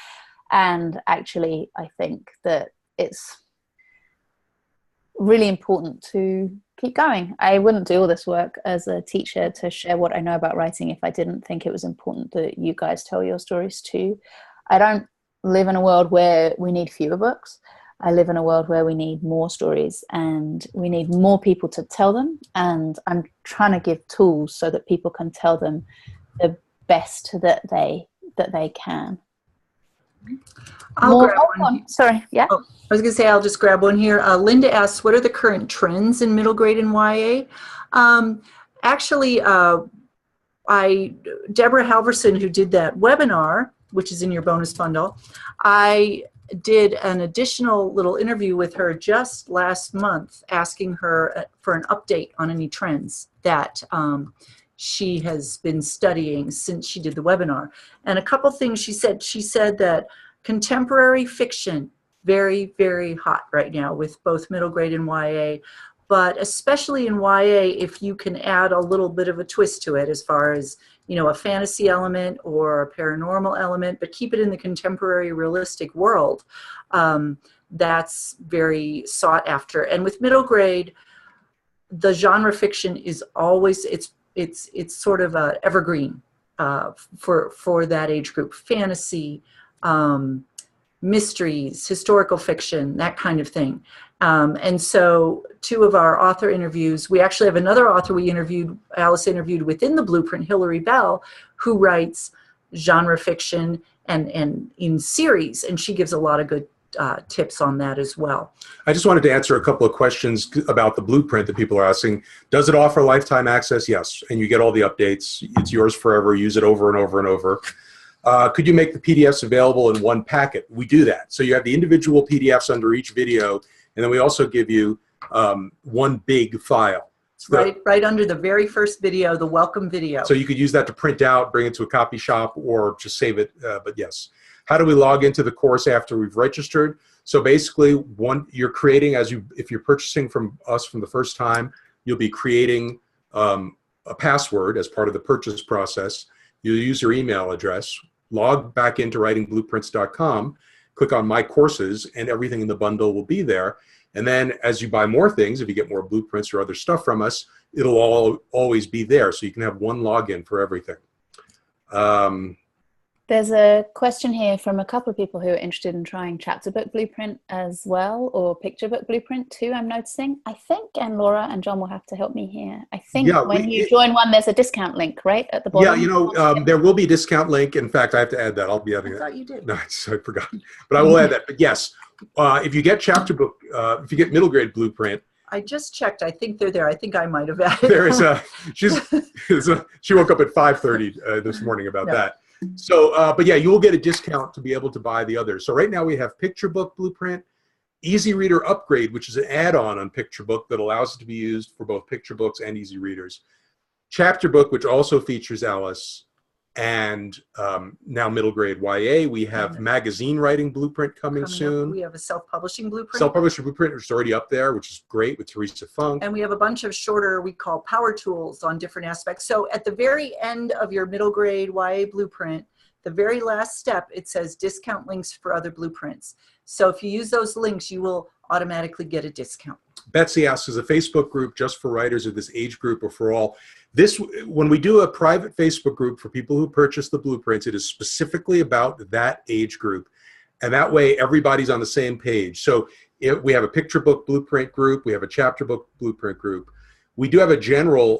And actually, I think that it's really important to keep going. I wouldn't do all this work as a teacher to share what I know about writing if I didn't think it was important that you guys tell your stories too. I don't live in a world where we need fewer books. I live in a world where we need more stories and we need more people to tell them. And I'm trying to give tools so that people can tell them the best that they can. Sorry, yeah. Oh, I was going to say, I'll just grab one here. Linda asks, what are the current trends in middle grade and YA? Actually, Deborah Halverson, who did that webinar, which is in your bonus bundle, I did an additional little interview with her just last month, asking her for an update on any trends that she has been studying since she did the webinar. And a couple things she said that contemporary fiction, very, very hot right now with both middle grade and YA, but especially in YA, if you can add a little bit of a twist to it as far as, you know, a fantasy element or a paranormal element, but keep it in the contemporary realistic world, that's very sought after. And with middle grade, the genre fiction is always, it's sort of a evergreen for that age group. Fantasy, mysteries, historical fiction, that kind of thing. And so 2 of our author interviews, we actually have another author Alice interviewed within the Blueprint, Hilary Bell, who writes genre fiction and in series, and she gives a lot of good tips on that as well. I just wanted to answer a couple of questions about the Blueprint that people are asking. Does it offer lifetime access? Yes, and you get all the updates. It's yours forever. Use it over and over and over. Could you make the PDFs available in one packet? We do that. So you have the individual PDFs under each video, and then we also give you one big file. Right under the very first video, the welcome video. So you could use that to print out, bring it to a copy shop, or just save it. But yes. How do we log into the course after we've registered? So basically, you're creating, if you're purchasing from us from the first time, you'll be creating a password as part of the purchase process. You'll use your email address, log back into writingblueprints.com, click on My Courses, and everything in the bundle will be there. And then as you buy more things, if you get more blueprints or other stuff from us, it'll always be there. So you can have one login for everything. There's a question here from a couple of people who are interested in trying chapter book blueprint as well, or picture book blueprint too, I'm noticing. I think, and Laura and John will have to help me here, I think when you join one, there's a discount link, right, at the bottom? Yeah, there will be a discount link. In fact, I have to add that. I'll be adding that. I thought you did. No, I forgot. But I will add that. But yes, if you get chapter book, if you get middle grade blueprint, I just checked. I think they're there. I think I might have added. There is she woke up at 5:30 this morning about that. So, but yeah, you will get a discount to be able to buy the others. So right now we have Picture Book Blueprint, Easy Reader Upgrade, which is an add-on on Picture Book that allows it to be used for both picture books and easy readers. Chapter Book, which also features Alice, and now middle grade YA. We have Magazine Writing Blueprint coming soon. We have a self-publishing blueprint. Self-publishing blueprint, which is already up there, which is great, with Teresa Funk. And we have a bunch of shorter, we call power tools on different aspects. So at the very end of your middle grade YA blueprint, the very last step, it says discount links for other blueprints. So if you use those links, you will automatically get a discount. Betsy asks, is a Facebook group just for writers of this age group or for all? When we do a private Facebook group for people who purchase the blueprints, it is specifically about that age group. And that way everybody's on the same page. So We have a picture book blueprint group. We have a chapter book blueprint group. We do have a general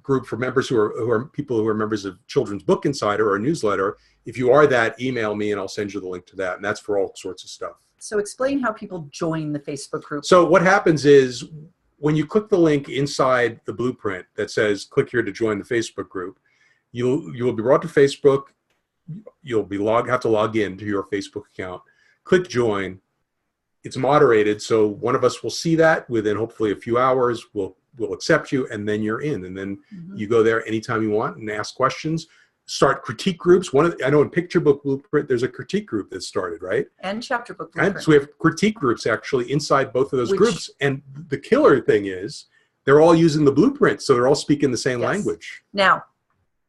group for members who are people who are members of Children's Book Insider or a newsletter. If you are that, email me and I'll send you the link to that. And that's for all sorts of stuff. So explain how people join the Facebook group. So what happens is when you click the link inside the blueprint that says click here to join the Facebook group, you will be brought to Facebook. You'll be have to log in to your Facebook account. Click join. It's moderated, so one of us will see that within hopefully a few hours. We'll accept you, and then you're in. And then you go there anytime you want and ask questions. Start critique groups. I know in Picture Book Blueprint, there's a critique group that started, right? And Chapter Book Blueprint. And so we have critique groups actually inside both of those groups. And the killer thing is they're all using the blueprint, so they're all speaking the same language. Now,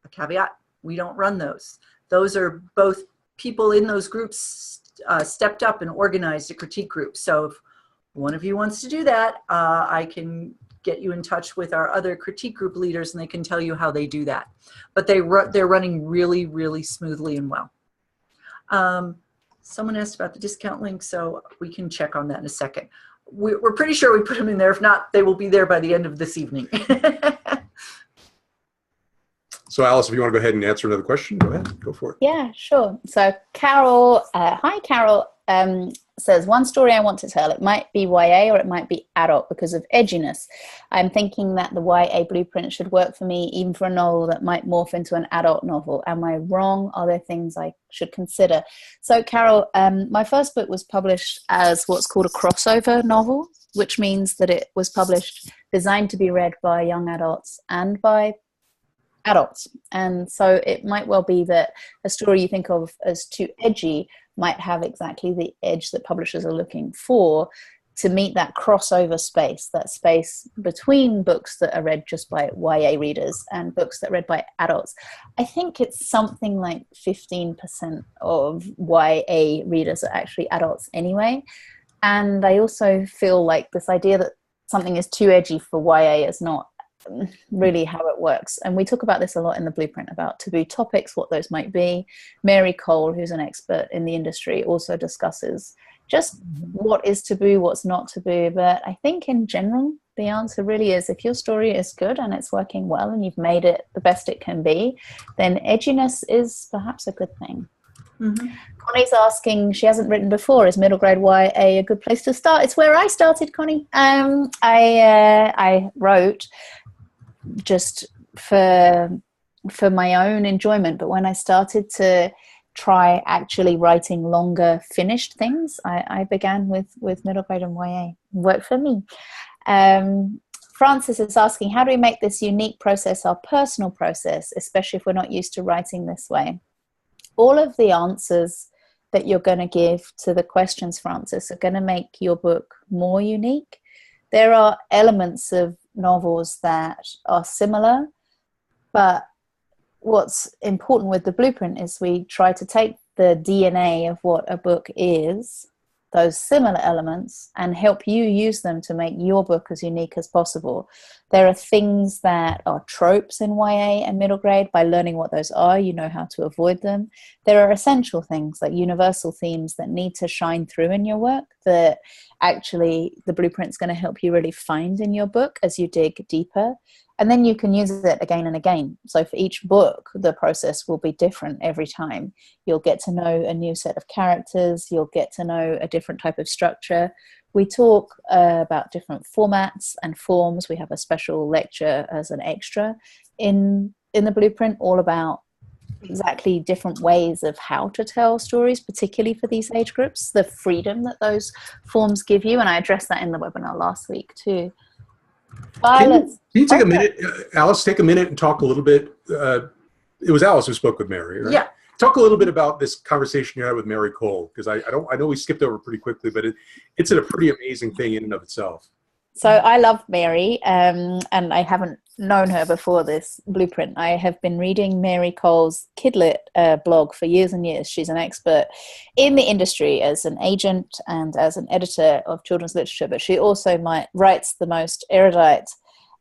a caveat, we don't run those. Those are both people in those groups stepped up and organized a critique group. So if one of you wants to do that, I can get you in touch with our other critique group leaders and they can tell you how they do that. But they're running really, really smoothly and well. Someone asked about the discount link, so we can check on that in a second. We're pretty sure we put them in there. If not, they will be there by the end of this evening. So Alice, if you want to go ahead and answer another question, go ahead, go for it. Yeah, sure. So Carol, hi Carol, says, one story I want to tell. It might be YA or it might be adult because of edginess. I'm thinking that the YA blueprint should work for me even for a novel that might morph into an adult novel. Am I wrong? Are there things I should consider? So Carol, my first book was published as what's called a crossover novel, which means that it was published, designed to be read by young adults and by adults. And so it might well be that a story you think of as too edgy might have exactly the edge that publishers are looking for to meet that crossover space, that space between books that are read just by YA readers and books that are read by adults. I think it's something like 15% of YA readers are actually adults anyway. And I also feel like this idea that something is too edgy for YA is not really how it works. And we talk about this a lot in the blueprint about taboo topics, what those might be. Mary Cole, who's an expert in the industry, also discusses just what is taboo, what's not taboo. But I think in general, the answer really is if your story is good and it's working well and you've made it the best it can be, then edginess is perhaps a good thing. Connie's asking, she hasn't written before, is middle grade YA a good place to start? It's where I started, Connie. I wrote just for my own enjoyment, but when I started to try actually writing longer finished things, I began with middle grade and YA. Worked for me. Francis is asking, how do we make this unique process our personal process, especially if we're not used to writing this way? All of the answers that you're going to give to the questions, Francis, are going to make your book more unique. There are elements of novels that are similar, but what's important with the blueprint is we try to take the DNA of what a book is, those similar elements, and help you use them to make your book as unique as possible. There are things that are tropes in YA and middle grade. By learning what those are, you know how to avoid them. There are essential things like universal themes that need to shine through in your work that actually the blueprint's going to help you really find in your book as you dig deeper. And then you can use it again and again. So for each book, the process will be different every time. You'll get to know a new set of characters. You'll get to know a different type of structure. We talk about different formats and forms. We have a special lecture as an extra in the blueprint, all about exactly different ways of how to tell stories, particularly for these age groups, the freedom that those forms give you. And I addressed that in the webinar last week too. Can you take a minute, Alice, take a minute and talk a little bit. It was Alice who spoke with Mary, right? Yeah. Talk a little bit about this conversation you had with Mary Cole, because I know we skipped over pretty quickly, but it's a pretty amazing thing in and of itself. So I love Mary, and I haven't known her before this blueprint. I have been reading Mary Cole's Kidlit blog for years and years. She's an expert in the industry as an agent and as an editor of children's literature, but she also writes the most erudite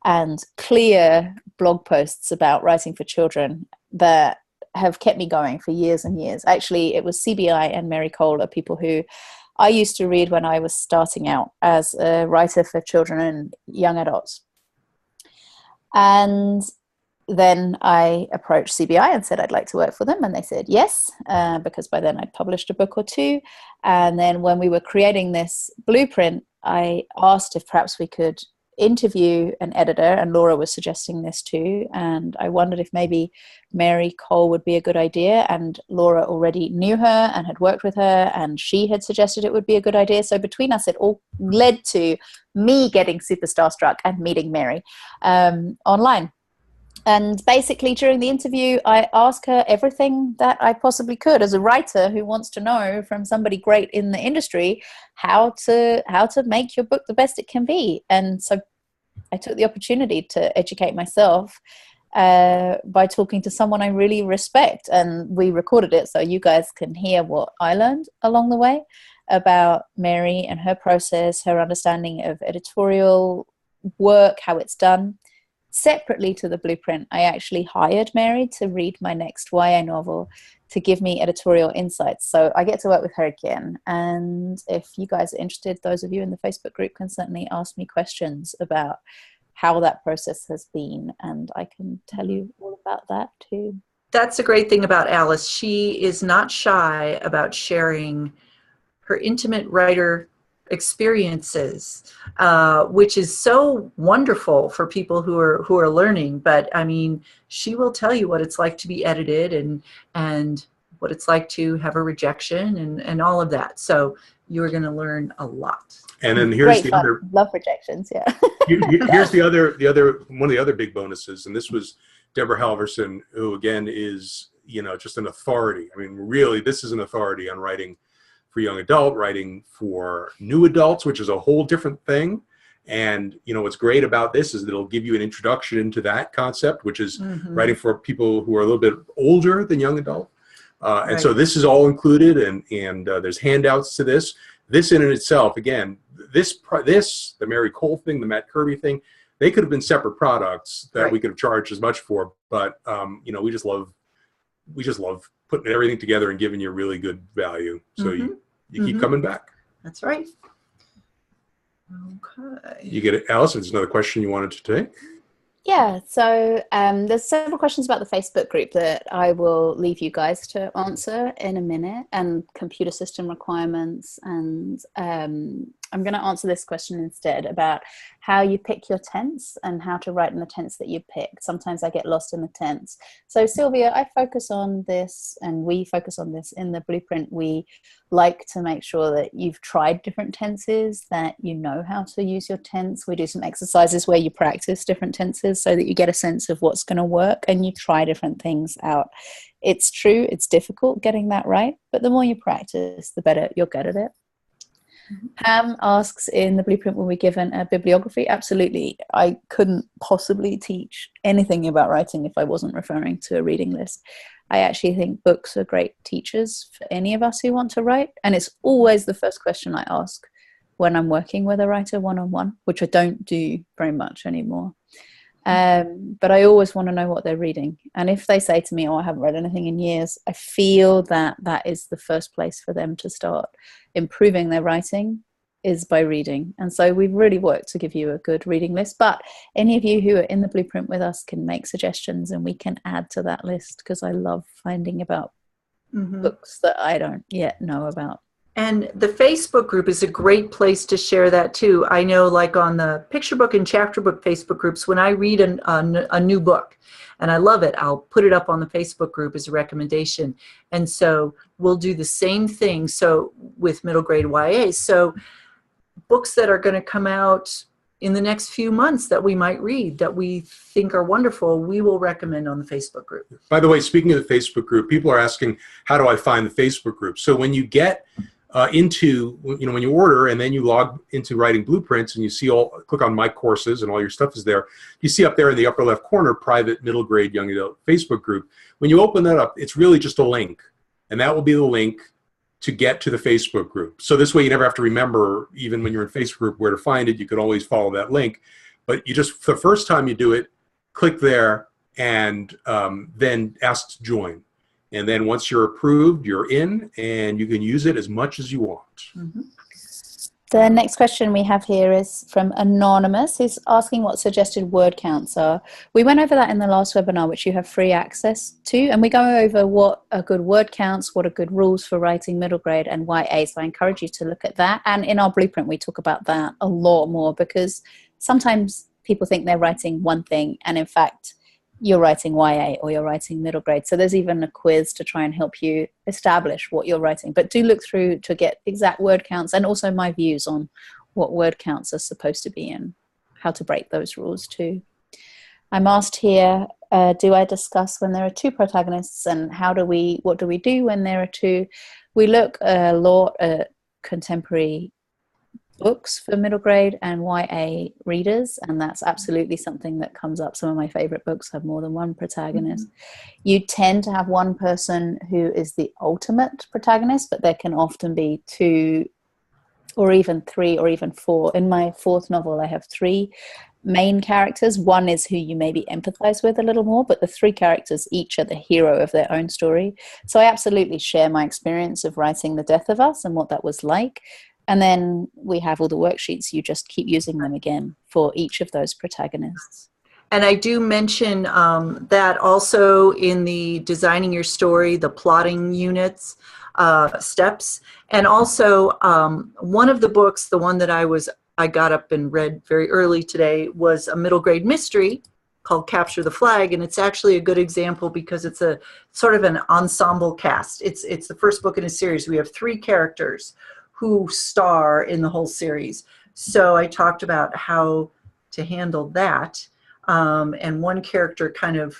and clear blog posts about writing for children that have kept me going for years and years. Actually, it was CBI and Mary Cole are people who I used to read when I was starting out as a writer for children and young adults. And then I approached CBI and said I'd like to work for them, and they said yes, because by then I'd published a book or two. And then when we were creating this blueprint, I asked if perhaps we could interview an editor, and Laura was suggesting this too, and I wondered if maybe Mary Cole would be a good idea, and Laura already knew her and had worked with her, and she had suggested it would be a good idea. So between us, it all led to me getting super starstruck and meeting Mary online. And basically during the interview, I asked her everything that I possibly could as a writer who wants to know from somebody great in the industry how to make your book the best it can be. And so I took the opportunity to educate myself by talking to someone I really respect. And we recorded it so you guys can hear what I learned along the way about Mary and her process, her understanding of editorial work, how it's done. Separately to the blueprint, I actually hired Mary to read my next YA novel to give me editorial insights. So I get to work with her again. And if you guys are interested, those of you in the Facebook group can certainly ask me questions about how that process has been. And I can tell you all about that too. That's a great thing about Alice. She is not shy about sharing her intimate writer experiences, which is so wonderful for people who are learning. But I mean, she will tell you what it's like to be edited and what it's like to have a rejection and all of that. So you're going to learn a lot. And then here's the other love rejections. Yeah. Here's the other one of the other big bonuses, and this was Deborah Halverson, who again is just an authority. I mean, really, this is an authority on writing for young adult, writing for new adults, which is a whole different thing. And what's great about this is that it'll give you an introduction into that concept, which is writing for people who are a little bit older than young adult. And so this is all included, and there's handouts to this. This in itself, again, the Mary Cole thing, the Matt Kirby thing, they could have been separate products that we could have charged as much for. But we just love putting everything together and giving you really good value. So you keep coming back. That's right. Okay. You get it, Alice. There's another question you wanted to take. Yeah, so there's several questions about the Facebook group that I will leave you guys to answer in a minute, and computer system requirements. And I'm going to answer this question instead about how you pick your tense and how to write in the tense that you pick. Sometimes I get lost in the tense. So Sylvia, I focus on this, and we focus on this in the blueprint. We like to make sure that you've tried different tenses, that you know how to use your tense. We do some exercises where you practice different tenses so that you get a sense of what's going to work and you try different things out. It's true, it's difficult getting that right, but the more you practice, the better you'll get at it. Pam asks, in the blueprint, were we given a bibliography? Absolutely. I couldn't possibly teach anything about writing if I wasn't referring to a reading list. I actually think books are great teachers for any of us who want to write, and it's always the first question I ask when I'm working with a writer one-on-one, which I don't do very much anymore. But I always want to know what they're reading. And if they say to me, oh, I haven't read anything in years, I feel that that is the first place for them to start improving their writing, is by reading. And so we've really worked to give you a good reading list. But any of you who are in the blueprint with us can make suggestions and we can add to that list, because I love finding about books that I don't yet know about. And the Facebook group is a great place to share that too. I know, like on the picture book and chapter book Facebook groups, when I read a new book and I love it, I'll put it up on the Facebook group as a recommendation. And so we'll do the same thing so with middle grade YA. So books that are going to come out in the next few months that we might read, that we think are wonderful, we will recommend on the Facebook group. By the way, speaking of the Facebook group, people are asking, how do I find the Facebook group? So when you get when you order and then you log into Writing Blueprints and you see click on My Courses and all your stuff is there, you see up there in the upper left corner, private middle grade young adult Facebook group. When you open that up, it's really just a link, and that will be the link to get to the Facebook group. So this way you never have to remember, even when you're in Facebook group, where to find it. You can always follow that link. But you just, the first time you do it, click there and then ask to join. And then once you're approved, you're in, and you can use it as much as you want. Mm-hmm. The next question we have here is from Anonymous, who's asking what suggested word counts are. We went over that in the last webinar, which you have free access to, and we go over what are good word counts, what are good rules for writing middle grade and YA, so I encourage you to look at that. And in our blueprint, we talk about that a lot more, because sometimes people think they're writing one thing, and in fact, you're writing YA or you're writing middle grade. So there's even a quiz to try and help you establish what you're writing. But do look through to get exact word counts, and also my views on what word counts are supposed to be and how to break those rules too. I'm asked here, do I discuss when there are two protagonists, and what do we do when there are two? We look a lot at contemporary books for middle grade and YA readers, and that's absolutely something that comes up. Some of my favorite books have more than one protagonist. You tend to have one person who is the ultimate protagonist, but there can often be two or even three or even four. In my fourth novel, I have three main characters. One is who you maybe empathize with a little more, but the three characters each are the hero of their own story. So I absolutely share my experience of writing The Death of Us and what that was like. And then we have all the worksheets. You just keep using them again for each of those protagonists. And I do mention that also in the designing your story, the plotting units, steps. And also one of the books, the one that I got up and read very early today, was a middle grade mystery called Capture the Flag. And it's actually a good example because it's a sort of an ensemble cast. It's the first book in a series. We have three characters who star in the whole series. So I talked about how to handle that. And one character kind of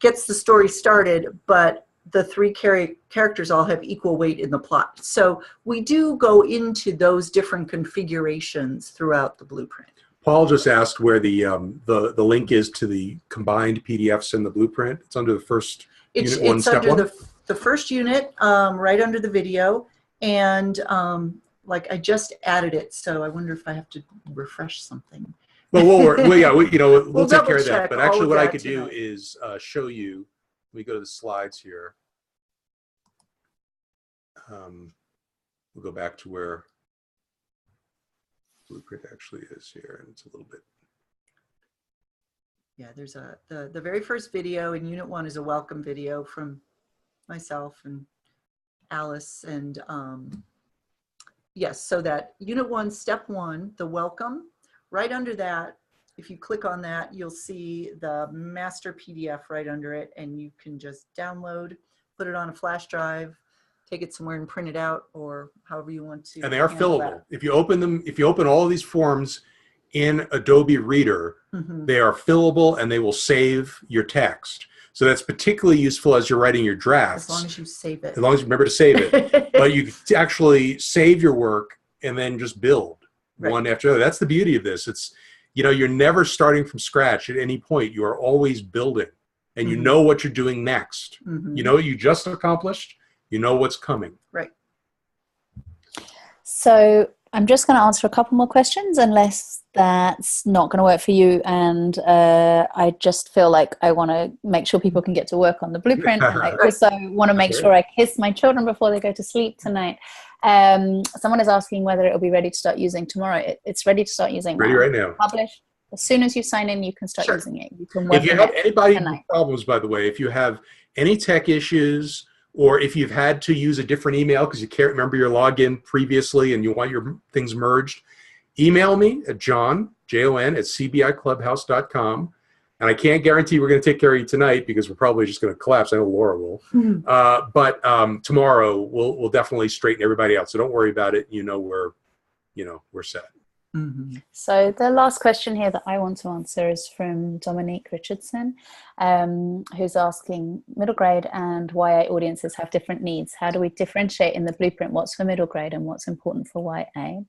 gets the story started, but the three characters all have equal weight in the plot. So we do go into those different configurations throughout the blueprint. Paul just asked where the link is to the combined PDFs in the blueprint. It's under the first unit one, step one? It's under the first unit, right under the video. And like I just added it, so I wonder if I have to refresh something. Well, we'll take care of that. But actually what I could do tonight is show you. Let me go to the slides here. We'll go back to where blueprint actually is here, and it's a little bit. Yeah, there's the very first video in unit one is a welcome video from myself and Alice, and yes, so that unit one, step one, the welcome, right under that, if you click on that, you'll see the master PDF right under it, and you can just download, put it on a flash drive, take it somewhere and print it out, or however you want to. And they are fillable. If you open all of these forms in Adobe Reader, they are fillable and they will save your text. So that's particularly useful as you're writing your drafts. As long as you save it. As long as you remember to save it. But you can actually save your work and then just build one after the other. That's the beauty of this. It's, you're never starting from scratch at any point. You are always building, and you know what you're doing next. You know what you just accomplished. You know what's coming. Right. So I'm just going to answer a couple more questions, unless that's not going to work for you. And I just feel like I want to make sure people can get to work on the blueprint. And I also want to make sure I kiss my children before they go to sleep tonight. Someone is asking whether it will be ready to start using tomorrow. It's ready to start using. Ready right now. Publish. As soon as you sign in, you can start using it. You can if you have anybody with problems, by the way, if you have any tech issues, or if you've had to use a different email because you can't remember your login previously and you want your things merged, email me at Jon, Jon, at cbiclubhouse.com. And I can't guarantee we're going to take care of you tonight because we're probably just going to collapse. I know Laura will. But tomorrow we'll definitely straighten everybody out. So don't worry about it. We're set. So the last question here that I want to answer is from Dominique Richardson, who's asking, middle grade and YA audiences have different needs. How do we differentiate in the blueprint what's for middle grade and what's important for YA?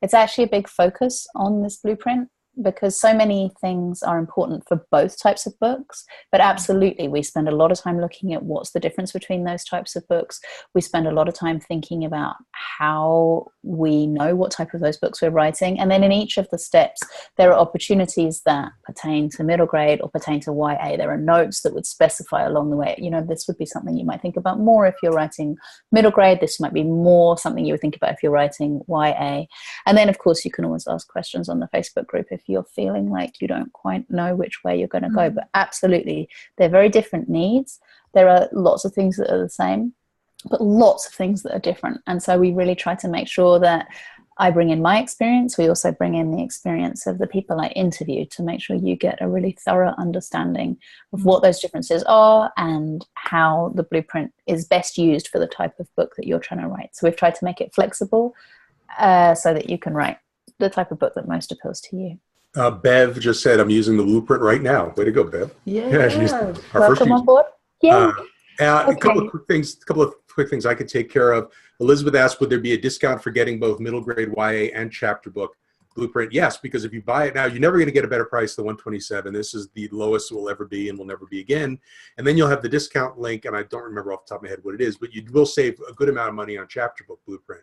It's actually a big focus on this blueprint because so many things are important for both types of books, but absolutely we spend a lot of time looking at what's the difference between those types of books. We spend a lot of time thinking about how we know what type of those books we're writing. And then in each of the steps, there are opportunities that pertain to middle grade or pertain to YA. There are notes that would specify along the way, you know, this would be something you might think about more if you're writing middle grade. This might be more something you would think about if you're writing YA. And then, of course, you can always ask questions on the Facebook group if you're feeling like you don't quite know which way you're going to go. But absolutely, they're very different needs. There are lots of things that are the same, but lots of things that are different. And so we really try to make sure that I bring in my experience. We also bring in the experience of the people I interview to make sure you get a really thorough understanding of what those differences are and how the blueprint is best used for the type of book that you're trying to write. So we've tried to make it flexible so that you can write the type of book that most appeals to you. Bev just said, I'm using the blueprint right now. Way to go, Bev. Yeah. She's Welcome on board. Yeah. A couple of quick things I could take care of. Elizabeth asked, would there be a discount for getting both middle grade YA and chapter book blueprint? Yes, because if you buy it now, you're never going to get a better price than 127. This is the lowest it will ever be and will never be again. And then you'll have the discount link, and I don't remember off the top of my head what it is, but you will save a good amount of money on chapter book blueprint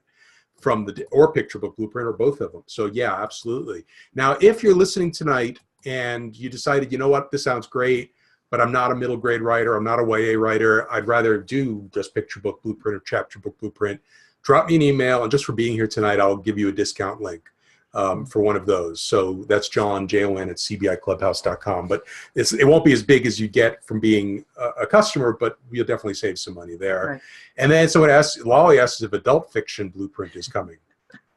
from or picture book blueprint, or both of them. So yeah, absolutely. Now, if you're listening tonight and you decided, you know what, this sounds great, but I'm not a middle grade writer, I'm not a YA writer, I'd rather do just picture book blueprint or chapter book blueprint, drop me an email, and just for being here tonight, I'll give you a discount link for one of those. So that's John, Jon at cbiclubhouse.com. But it won't be as big as you get from being a customer, but you'll definitely save some money there. Right. And then someone asked, Lolly asks if adult fiction blueprint is coming.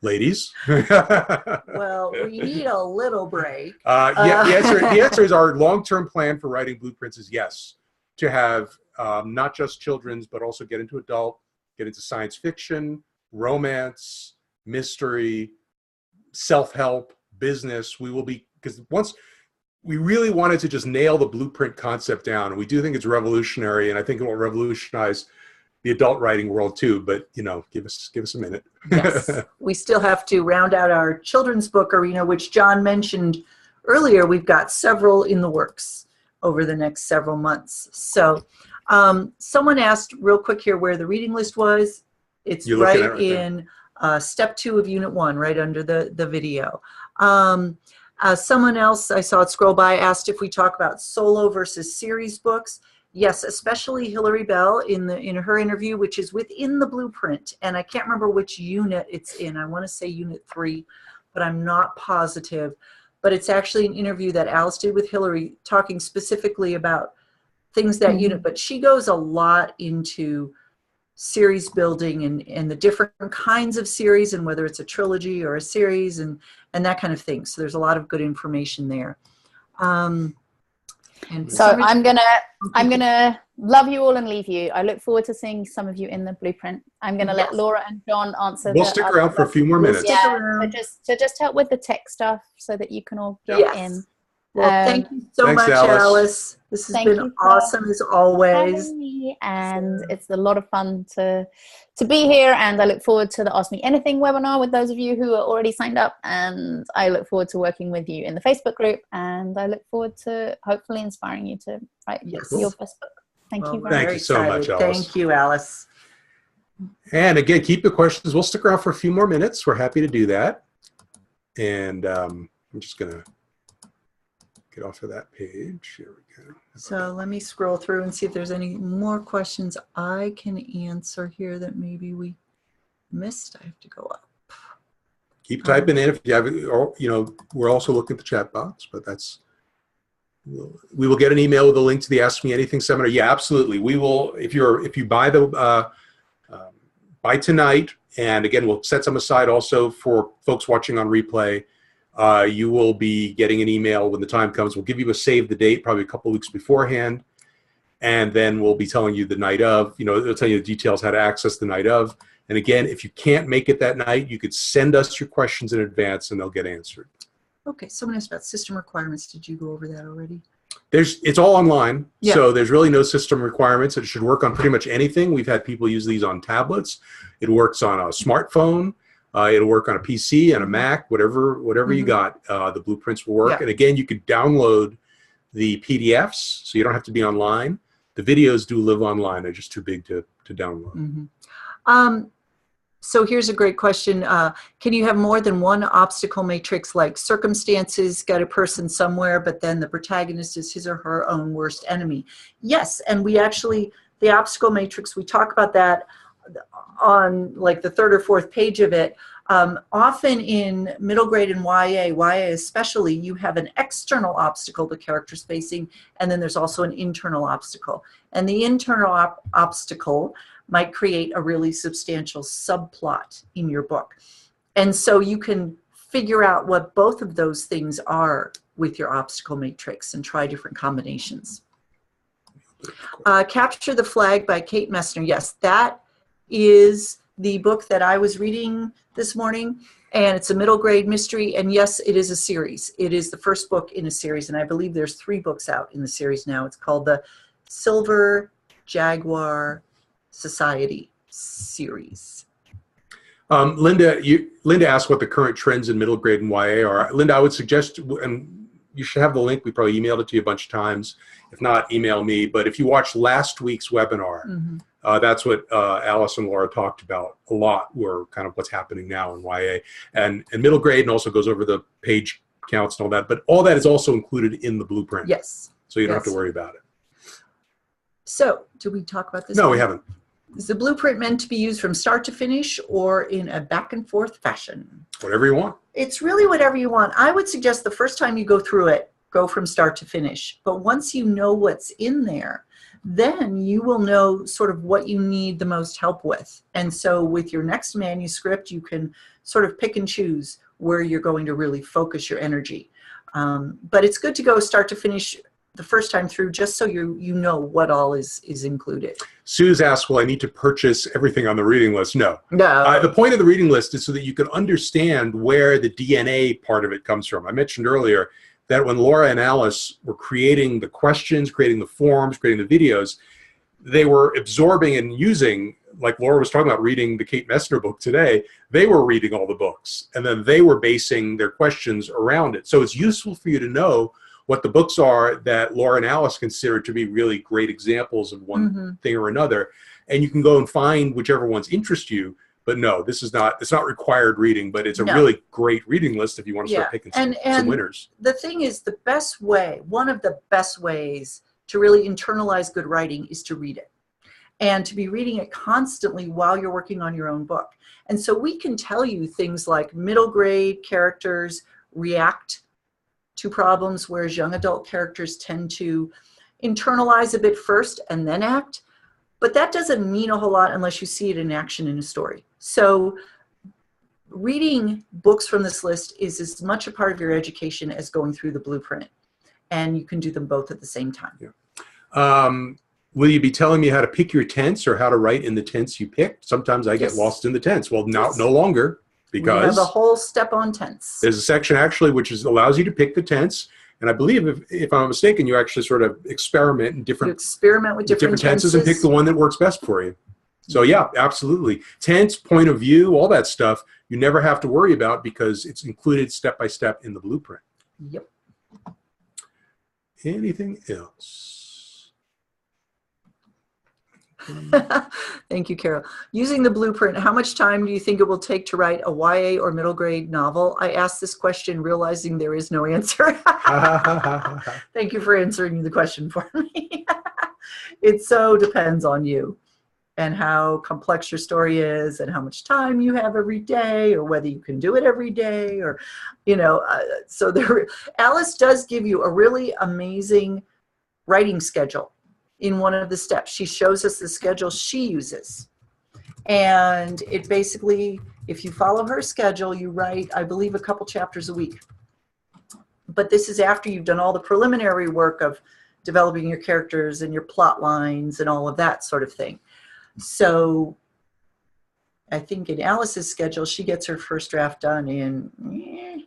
Ladies? Well, we need a little break. Yeah, the answer is our long-term plan for writing blueprints is yes, to have not just children's, but also get into adult, get into science fiction, romance, mystery, self-help, business. We will be, because once we really wanted to just nail the blueprint concept down, and we do think it's revolutionary, and I think it will revolutionize the adult writing world too, but you know, give us a minute. Yes, we still have to round out our children's book arena, which John mentioned earlier. We've got several in the works over the next several months. So someone asked real quick here where the reading list was. It's right in step 2 of unit 1, right under the video. Someone else, I saw it scroll by, asked if we talk about solo versus series books. Yes, especially Hillary Bell in her interview, which is within the blueprint, and I can't remember which unit it's in. I want to say unit 3, but I'm not positive. But it's actually an interview that Alice did with Hillary, talking specifically about things that unit. But she goes a lot into series building and the different kinds of series, and whether it's a trilogy or a series, and that kind of thing. So there's a lot of good information there. And so I'm gonna love you all and leave you. I look forward to seeing some of you in the blueprint. I'm gonna let Laura and John answer. We'll stick around for a few more minutes. Yeah, to just help with the tech stuff so that you can all get in. Well, thank you so much, Alice. This has been awesome as always. And it's a lot of fun to be here. And I look forward to the Ask Me Anything webinar with those of you who are already signed up. And I look forward to working with you in the Facebook group. And I look forward to hopefully inspiring you to write your first book. Thank you very much. Thank you so much, Alice. Thank you, Alice. And again, keep the questions. We'll stick around for a few more minutes. We're happy to do that. And I'm just going to get off of that page. Here we go. So let me scroll through and see if there's any more questions I can answer here that maybe we missed. I have to go up. Keep typing in if you have, you know, we're also looking at the chat box, but that's, we will get an email with a link to the Ask Me Anything seminar. Yeah, absolutely. We will, if you buy the, by tonight, and again, we'll set some aside also for folks watching on replay. You will be getting an email when the time comes. We'll give you a save the date probably a couple weeks beforehand, and then we'll be telling you the night of. You know, it'll tell you the details how to access the night of. And again, if you can't make it that night, you could send us your questions in advance, and they'll get answered. Okay. Someone asked about system requirements. Did you go over that already? It's all online, so there's really no system requirements. It should work on pretty much anything. We've had people use these on tablets. It works on a smartphone. It'll work on a PC and a Mac, whatever you got. The blueprints will work. And again, you could download the PDFs, so you don't have to be online. The videos do live online. They're just too big to download. So here's a great question. Can you have more than one obstacle matrix, like circumstances get a person somewhere, but then the protagonist is his or her own worst enemy? Yes, and we actually, the obstacle matrix, we talk about that on like the 3rd or 4th page of it. Often in middle grade and YA especially, you have an external obstacle the character's facing, and then there's also an internal obstacle. And the internal obstacle might create a really substantial subplot in your book. And so you can figure out what both of those things are with your obstacle matrix and try different combinations. Capture the Flag by Kate Messner. Yes, that is the book that I was reading this morning, and it's a middle grade mystery, and yes, it is a series. It is the first book in a series, and I believe there's 3 books out in the series now. It's called the Silver Jaguar Society series. Linda asked what the current trends in middle grade and YA are. Linda, I would suggest, and you should have the link, we probably emailed it to you a bunch of times. If not, email me. But if you watch last week's webinar, that's what Alice and Laura talked about a lot, were kind of what's happening now in YA and middle grade, and also goes over the page counts and all that. But all that is also included in the blueprint. Yes. So you don't have to worry about it. So, did we talk about this? No, we haven't. Is the blueprint meant to be used from start to finish or in a back and forth fashion? Whatever you want. It's really whatever you want. I would suggest the first time you go through it, go from start to finish. But once you know what's in there, then you will know sort of what you need the most help with. And so with your next manuscript, you can sort of pick and choose where you're going to really focus your energy. But it's good to go start to finish the first time through, just so you know what all is included. Sue's asked, well, I need to purchase everything on the reading list. No. No. The point of the reading list is so that you can understand where the DNA part of it comes from. I mentioned earlier that when Laura and Alice were creating the questions, creating the forms, creating the videos, they were absorbing and using, like Laura was talking about reading the Kate Messner book today, they were reading all the books, and then they were basing their questions around it. So it's useful for you to know what the books are that Laura and Alice consider to be really great examples of one thing or another. And you can go and find whichever ones interest you. But no, this is not, it's not required reading, but it's a really great reading list if you want to start picking some winners. The thing is, the best way, one of the best ways to really internalize good writing is to read it. And to be reading it constantly while you're working on your own book. And so we can tell you things like middle grade characters react to problems, whereas young adult characters tend to internalize a bit first and then act. But that doesn't mean a whole lot unless you see it in action in a story. So reading books from this list is as much a part of your education as going through the blueprint. And you can do them both at the same time. Yeah. Will you be telling me how to pick your tense or how to write in the tense you picked? Sometimes I get lost in the tense. Well, now no longer. Because we have a whole step on tense. There's a section actually which allows you to pick the tense, and I believe if I'm not mistaken, you actually sort of experiment in different tenses and pick the one that works best for you. So yeah, absolutely. Tense, point of view, all that stuff you never have to worry about because it's included step by step in the blueprint. Yep. Anything else? Thank you, Carol. Using the blueprint, how much time do you think it will take to write a YA or middle grade novel? I asked this question realizing there is no answer. Thank you for answering the question for me. It so depends on you and how complex your story is and how much time you have every day or whether you can do it every day or, you know, so there, Alice does give you a really amazing writing schedule. In one of the steps, she shows us the schedule she uses. And it basically, if you follow her schedule, you write, I believe, a couple chapters a week. But this is after you've done all the preliminary work of developing your characters and your plot lines and all of that sort of thing. So I think in Alice's schedule, she gets her first draft done in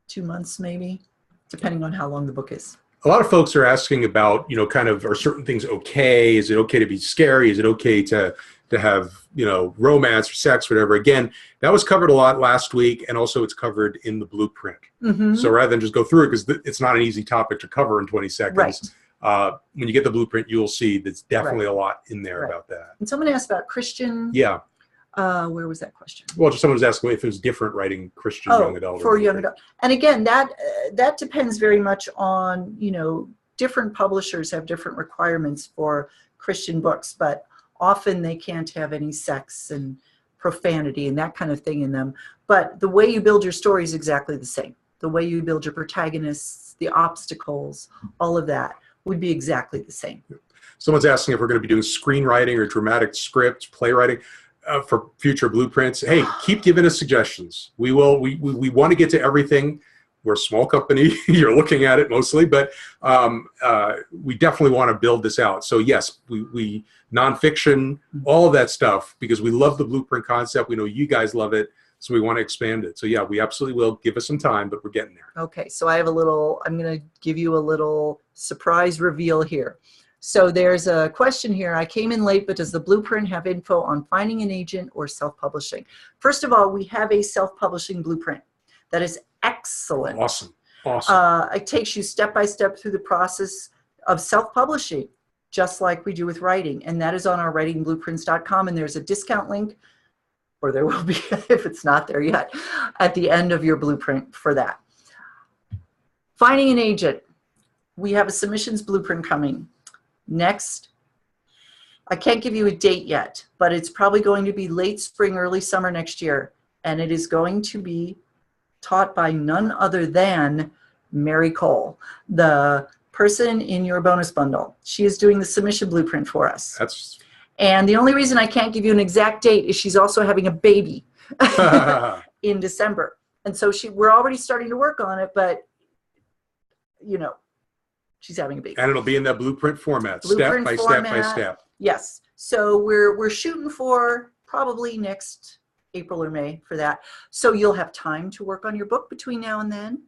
2 months, maybe, depending on how long the book is. A lot of folks are asking about, you know, kind of, are certain things okay? Is it okay to be scary? Is it okay to have, you know, romance or sex, whatever? Again, that was covered a lot last week, and also it's covered in the blueprint. So rather than just go through it, because it's not an easy topic to cover in 20 seconds, when you get the blueprint, you'll see there's definitely a lot in there about that. And someone asked about Christian. Yeah. Where was that question? Well, just someone was asking if it was different writing Christian young adult. For young adult. And again, that depends very much on, different publishers have different requirements for Christian books, but often they can't have any sex and profanity and that kind of thing in them. But the way you build your story is exactly the same. The way you build your protagonists, the obstacles, all of that would be exactly the same. Someone's asking if we're going to be doing screenwriting or dramatic scripts, playwriting for future blueprints. Hey, keep giving us suggestions. We will. We want to get to everything. We're a small company. You're looking at it mostly, but we definitely want to build this out. So yes, we nonfiction, all of that stuff, because we love the blueprint concept. We know you guys love it, so we want to expand it. So yeah, we absolutely will. Give us some time, but we're getting there. Okay, so I'm going to give you a little surprise reveal here. So there's a question here. I came in late, but does the blueprint have info on finding an agent or self-publishing? First of all, we have a self-publishing blueprint that is excellent. Awesome. Awesome. It takes you step by step through the process of self-publishing, just like we do with writing. And that is on our writingblueprints.com. And there's a discount link, or there will be if it's not there yet, at the end of your blueprint for that. Finding an agent. We have a submissions blueprint coming. Next, I can't give you a date yet, but it's probably going to be late spring, early summer next year. And it is going to be taught by none other than Mary Cole, the person in your bonus bundle. She is doing the submission blueprint for us. And the only reason I can't give you an exact date is she's also having a baby in December. And so we're already starting to work on it, but she's having a baby. And it'll be in that blueprint format, step by step by step. Yes. So we're shooting for probably next April or May for that. So you'll have time to work on your book between now and then.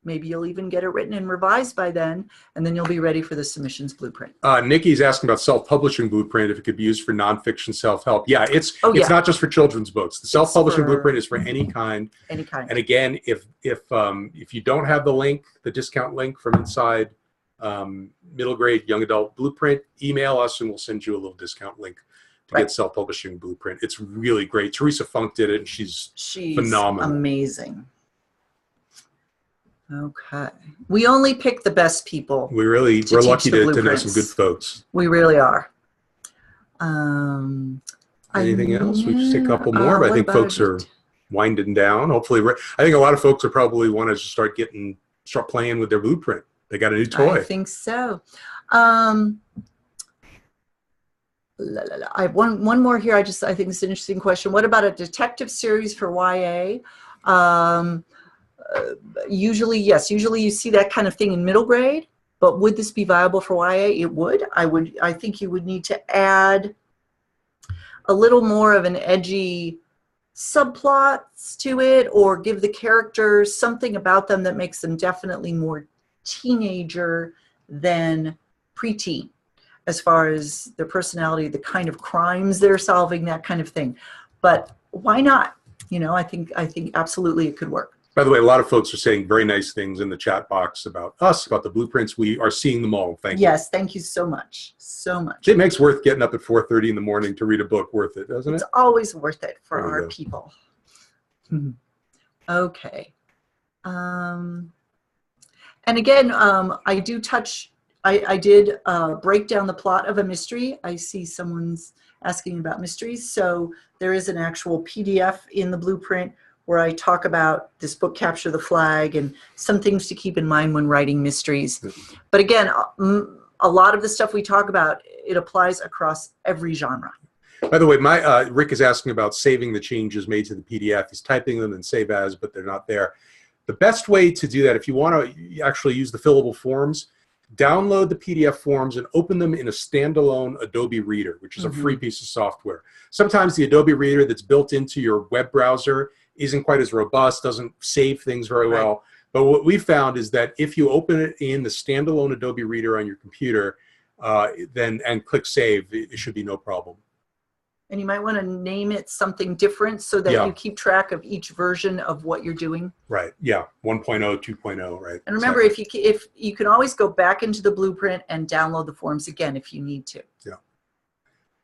Maybe you'll even get it written and revised by then, and then you'll be ready for the submissions blueprint. Nikki's asking about self-publishing blueprint, if it could be used for nonfiction self-help. Yeah, it's not just for children's books. The self-publishing blueprint is for any kind. Any kind. And again, if you don't have the link, the discount link from inside middle grade young adult blueprint, email us and we'll send you a little discount link to get self-publishing blueprint. It's really great. Teresa Funk did it, and she's phenomenal. Amazing. Okay. We only pick the best people. We're lucky to know some good folks. We really are. Anything else? We just take a couple more, but I think folks are winding down. Hopefully, I think a lot of folks are probably want to start playing with their blueprint. They got a new toy. I think so. I have one more here. I think it's an interesting question. What about a detective series for YA? Usually, yes. Usually you see that kind of thing in middle grade, but would this be viable for YA? It would. I think you would need to add a little more of an edgy subplots to it, or give the characters something about them that makes them definitely more teenager than preteen, as far as their personality, the kind of crimes they're solving, that kind of thing. But why not? I think absolutely it could work. By the way, a lot of folks are saying very nice things in the chat box about us, about the blueprints. We are seeing them all. Thank you. Yes, thank you so much. So much. It makes worth getting up at 4:30 in the morning to read a book worth it, doesn't it? It's always worth it for our people. Okay. And again, I did break down the plot of a mystery. I see someone's asking about mysteries. So there is an actual PDF in the blueprint where I talk about this book, Capture the Flag, and some things to keep in mind when writing mysteries. But again, a lot of the stuff we talk about, it applies across every genre. By the way, Rick is asking about saving the changes made to the PDF. He's typing them in Save As, but they're not there. The best way to do that, if you want to actually use the fillable forms, download the PDF forms and open them in a standalone Adobe Reader, which is a free piece of software. Sometimes the Adobe Reader that's built into your web browser isn't quite as robust, doesn't save things very well. But what we found is that if you open it in the standalone Adobe Reader on your computer, and click Save, it should be no problem. And you might want to name it something different so that you keep track of each version of what you're doing. Right. Yeah. 1.0, 2.0. Right. And remember, if you can always go back into the blueprint and download the forms again if you need to. Yeah.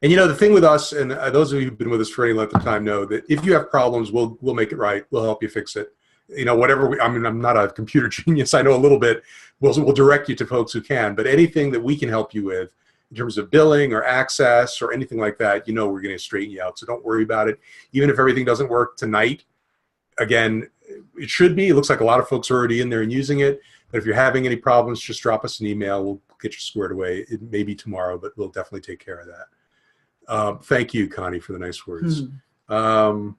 And the thing with us, and those of you who've been with us for any length of time know that if you have problems, we'll make it right. We'll help you fix it. Whatever. I'm not a computer genius. I know a little bit. We'll direct you to folks who can. But anything that we can help you with, in terms of billing or access or anything like that, we're going to straighten you out. So don't worry about it. Even if everything doesn't work tonight, again, it should be. It looks like a lot of folks are already in there and using it. But if you're having any problems, just drop us an email. We'll get you squared away. It may be tomorrow, but we'll definitely take care of that. Thank you, Connie, for the nice words. Do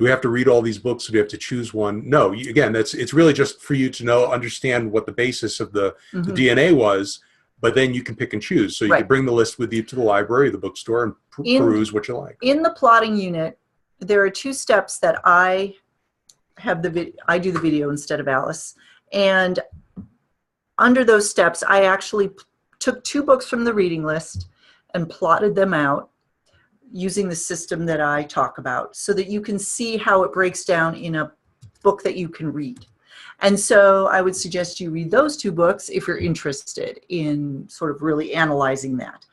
we have to read all these books? Or do we have to choose one? No. Again, it's really just for you to understand what the basis of the DNA was, but then you can pick and choose. So you can bring the list with you to the library, the bookstore, and peruse what you like. In the plotting unit, there are 2 steps that I do the video instead of Alice. And under those steps, I actually took 2 books from the reading list and plotted them out using the system that I talk about so that you can see how it breaks down in a book that you can read. And so I would suggest you read those 2 books if you're interested in sort of really analyzing that.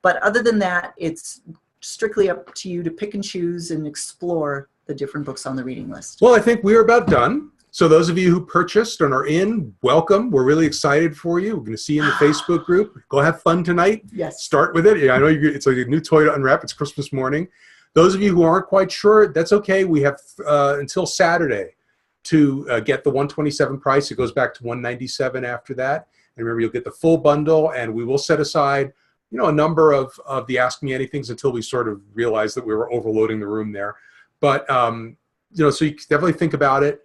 But other than that, it's strictly up to you to pick and choose and explore the different books on the reading list. Well, I think we're about done. So those of you who purchased and are in, welcome. We're really excited for you. We're going to see you in the Facebook group. Go have fun tonight. Yes. Start with it. I know it's like a new toy to unwrap. It's Christmas morning. Those of you who aren't quite sure, that's okay. We have until Saturday to get the 127 price. It goes back to 197 after that. And remember, you'll get the full bundle, and we will set aside a number of the Ask Me Anythings until we sort of realized that we were overloading the room there. But, so you can definitely think about it.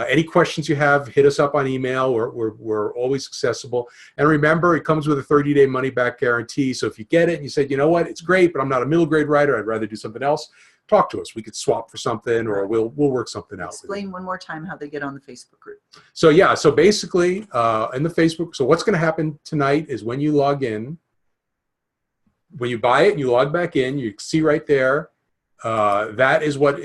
Any questions you have, hit us up on email. We're always accessible. And remember, it comes with a 30-day money-back guarantee. So if you get it and you say, you know what, it's great, but I'm not a middle grade writer, I'd rather do something else, talk to us. We could swap for something, or we'll work something out. Explain one more time how they get on the Facebook group. So yeah, so basically in the Facebook, so what's going to happen tonight is when you log in, when you buy it and you log back in, you see right there, that is what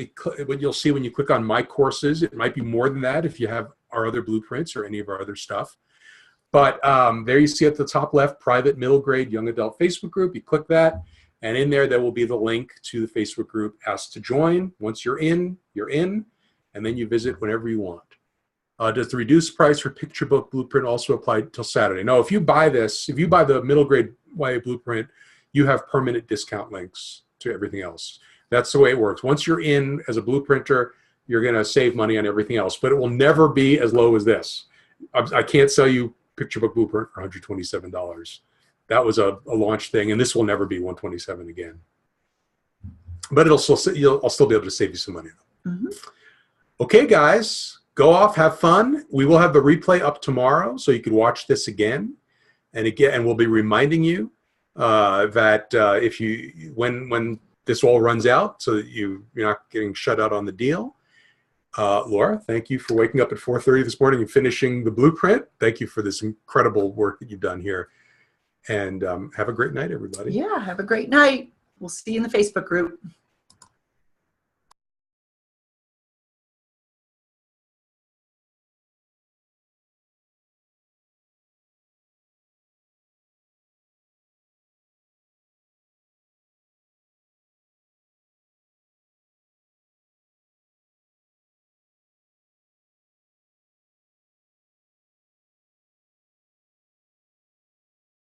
you'll see when you click on My Courses. It might be more than that if you have our other blueprints or any of our other stuff. But there you see at the top left, private middle grade young adult Facebook group. You click that, and in there will be the link to the Facebook group. Ask to join. Once you're in, and then you visit whenever you want. Does the reduced price for picture book blueprint also apply till Saturday? No, if you buy this, if you buy the middle grade YA blueprint, you have permanent discount links to everything else. That's the way it works. Once you're in as a blueprinter, you're going to save money on everything else, but it will never be as low as this. I can't sell you picture book blueprint for $127. That was a launch thing, and this will never be $127 again. But I'll still be able to save you some money. Okay, guys, go off, have fun. We will have the replay up tomorrow, so you can watch this again, and we'll be reminding you that if when this all runs out, so that you're not getting shut out on the deal. Laura, thank you for waking up at 4:30 this morning and finishing the blueprint. Thank you for this incredible work that you've done here. And have a great night, everybody. Yeah, have a great night. We'll see you in the Facebook group.